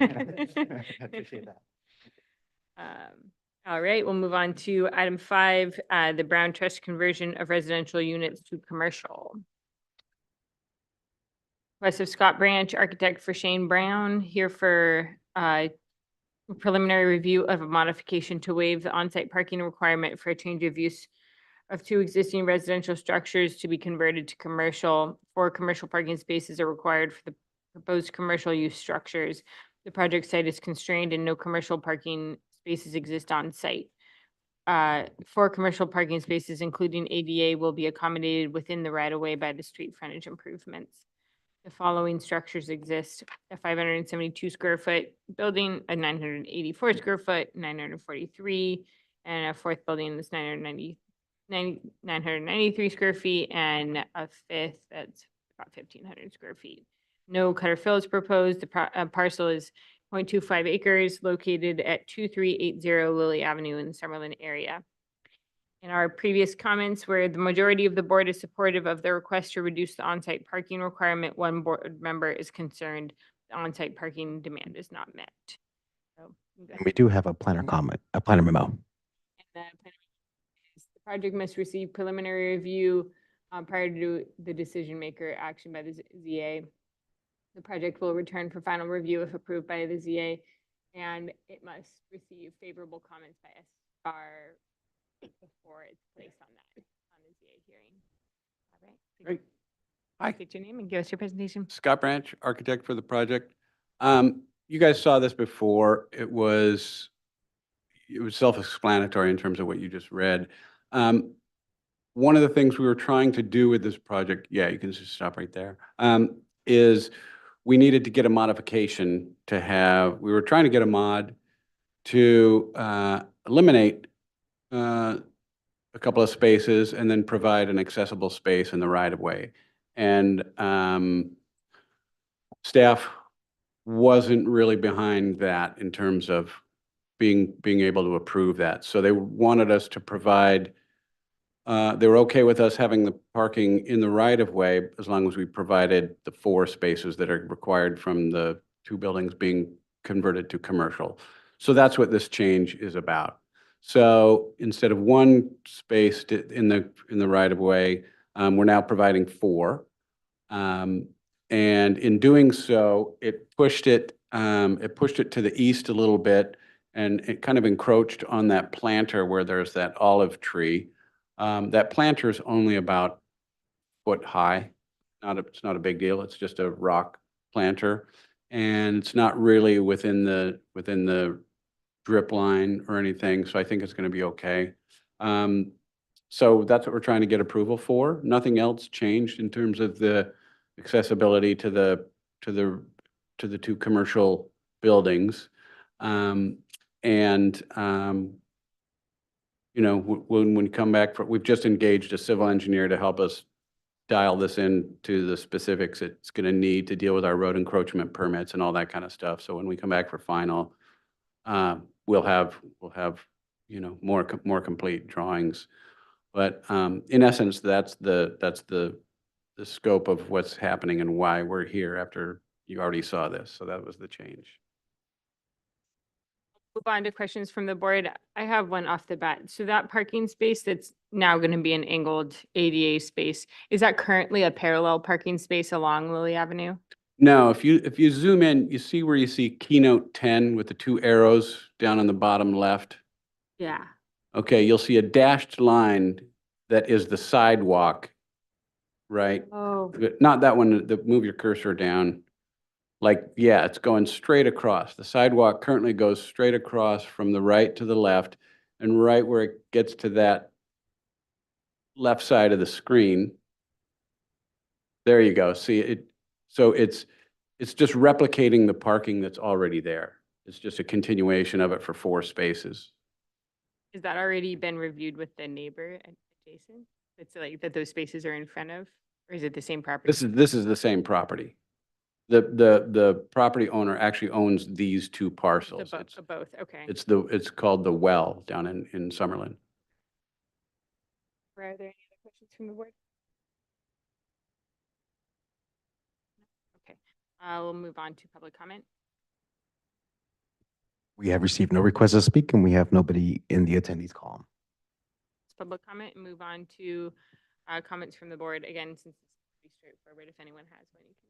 [SPEAKER 14] I appreciate that.
[SPEAKER 4] All right, we'll move on to item 5, the Brown Trust conversion of residential units to commercial. Request of Scott Branch, architect for Shane Brown, here for preliminary review of a modification to waive the on-site parking requirement for a change of use of 2 existing residential structures to be converted to commercial. 4 commercial parking spaces are required for the proposed commercial use structures. The project site is constrained and no commercial parking spaces exist on site. 4 commercial parking spaces, including ADA, will be accommodated within the right-of-way by the street frontage improvements. The following structures exist: a 572 square foot building, a 984 square foot, 943, and a 4th building that's 993 square feet, and a 5th that's about 1,500 square feet. No cut or fill is proposed. The parcel is 0.25 acres located at 2380 Lily Avenue in the Summerlin area. In our previous comments, where the majority of the board is supportive of the request to reduce the on-site parking requirement, one board member is concerned the on-site parking demand is not met. So,
[SPEAKER 2] And we do have a planner comment, a planner memo.
[SPEAKER 4] and the plan is the project must receive preliminary review prior to the decision maker action by the ZA. The project will return for final review if approved by the ZA, and it must receive favorable comments by SR before it's placed on the ZA hearing. All right.
[SPEAKER 15] Great. Hi.
[SPEAKER 4] State your name and give us your presentation.
[SPEAKER 15] Scott Branch, architect for the project. You guys saw this before. It was self-explanatory in terms of what you just read. One of the things we were trying to do with this project, yeah, you can just stop right there, is we needed to get a modification to have, we were trying to get a mod to eliminate a couple of spaces and then provide an accessible space in the right-of-way. And staff wasn't really behind that in terms of being able to approve that. So they wanted us to provide, they were okay with us having the parking in the right-of-way as long as we provided the 4 spaces that are required from the 2 buildings being converted to commercial. So that's what this change is about. So instead of 1 space in the right-of-way, we're now providing 4. And in doing so, it pushed it to the east a little bit, and it kind of encroached on that planter where there's that olive tree. That planter is only about a foot high. It's not a big deal. It's just a rock planter, and it's not really within the drip line or anything. So I think it's going to be okay. So that's what we're trying to get approval for. Nothing else changed in terms of the accessibility to the 2 commercial buildings. You know, when we come back, we've just engaged a civil engineer to help us dial this into the specifics it's going to need to deal with our road encroachment permits and all that kind of stuff. So when we come back for final, we'll have you know, more complete drawings. But in essence, that's the scope of what's happening and why we're here after you already saw this. So that was the change.
[SPEAKER 4] Move on to questions from the board. I have one off the bat. So that parking space that's now going to be an angled ADA space, is that currently a parallel parking space along Lily Avenue?
[SPEAKER 15] No, if you zoom in, you see where you see keynote 10 with the 2 arrows down on the bottom left.
[SPEAKER 4] Yeah.
[SPEAKER 15] Okay, you'll see a dashed line that is the sidewalk, right?
[SPEAKER 4] Oh,
[SPEAKER 15] Not that one, move your cursor down. Like, yeah, it's going straight across. The sidewalk currently goes straight across from the right to the left, and right where it gets to that left side of the screen, there you go. See it. So it's just replicating the parking that's already there. It's just a continuation of it for 4 spaces.
[SPEAKER 4] has that already been reviewed with the neighbor adjacent? It's like that those spaces are in front of, or is it the same property?
[SPEAKER 15] This is the same property. The property owner actually owns these 2 parcels. It's
[SPEAKER 4] Both, okay.
[SPEAKER 15] it's called the Well down in Summerlin.
[SPEAKER 4] Are there any other questions from the board? Okay, we'll move on to public comment.
[SPEAKER 2] We have received no requests to speak, and we have nobody in the attendees column.
[SPEAKER 4] Public comment and move on to comments from the board. Again, since it's pretty straightforward, if anyone has one, you can.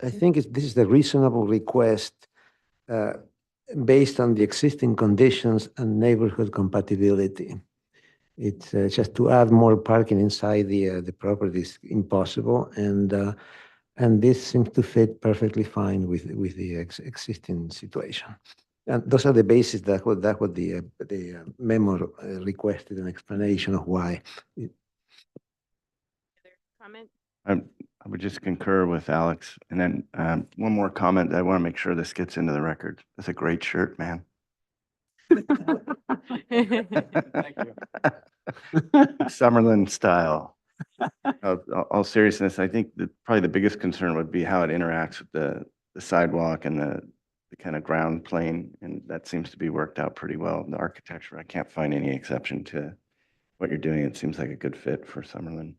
[SPEAKER 1] I think this is a reasonable request based on the existing conditions and neighborhood compatibility. It's just to add more parking inside the property is impossible, and this seems to fit perfectly fine with the existing situation. And those are the bases that what the memo requested an explanation of why.
[SPEAKER 4] Other comment?
[SPEAKER 11] I would just concur with Alex. And then one more comment. I want to make sure this gets into the record. It's a great shirt, man.
[SPEAKER 15] Thank you.
[SPEAKER 11] Summerlin style. All seriousness, I think that probably the biggest concern would be how it interacts with the sidewalk and the kind of ground plane, and that seems to be worked out pretty well. The architecture, I can't find any exception to what you're doing. It seems like a good fit for Summerlin.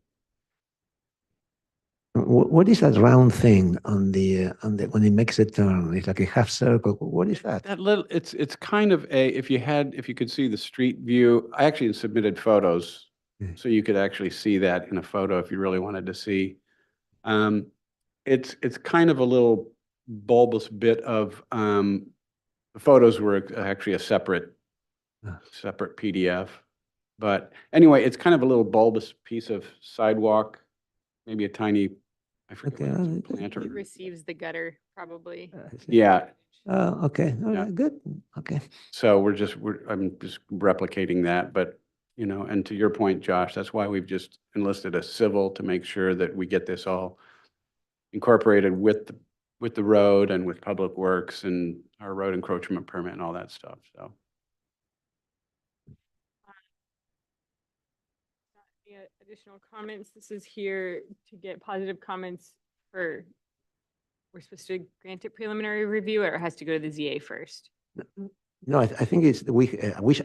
[SPEAKER 1] What is that round thing on the when it makes a turn? It's like a half circle. What is that?
[SPEAKER 15] That little, it's kind of if you could see the street view, I actually submitted photos.
[SPEAKER 1] Yeah.
[SPEAKER 15] So you could actually see that in a photo if you really wanted to see. It's kind of a little bulbous bit of, the photos were actually a separate PDF. But anyway, it's kind of a little bulbous piece of sidewalk, maybe a tiny, I forget what it's, plant or,
[SPEAKER 4] It receives the gutter, probably.
[SPEAKER 15] yeah.
[SPEAKER 1] Okay. All
[SPEAKER 15] Yeah.
[SPEAKER 1] right. Good. Okay.
[SPEAKER 15] So I'm just replicating that, but, you know, and to your point, Josh, that's why we've just enlisted a civil to make sure that we get this all incorporated with the road and with Public Works and our road encroachment permit and all that stuff, so.
[SPEAKER 4] Any additional comments? This is here to get positive comments for, we're supposed to grant it preliminary review, or it has to go to the ZA first?
[SPEAKER 1] No, I think it's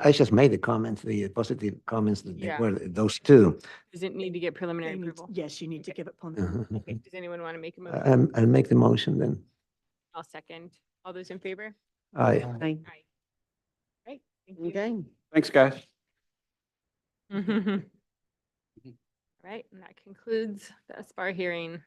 [SPEAKER 1] I just made the comments, the positive comments that they
[SPEAKER 4] Yeah.
[SPEAKER 1] were those two.
[SPEAKER 4] Does it need to get preliminary approval?
[SPEAKER 16] Yes, you need to give it
[SPEAKER 1] Uh-huh.
[SPEAKER 16] preliminary.
[SPEAKER 4] Okay, does anyone want to make a motion?
[SPEAKER 1] I'll make the motion then.
[SPEAKER 4] I'll second. All those in favor?
[SPEAKER 1] Aye.
[SPEAKER 7] Aye.
[SPEAKER 4] Aye. Right, thank you.
[SPEAKER 7] Okay.
[SPEAKER 15] Thanks, guys.
[SPEAKER 4] All right, and that concludes the SBAR hearing.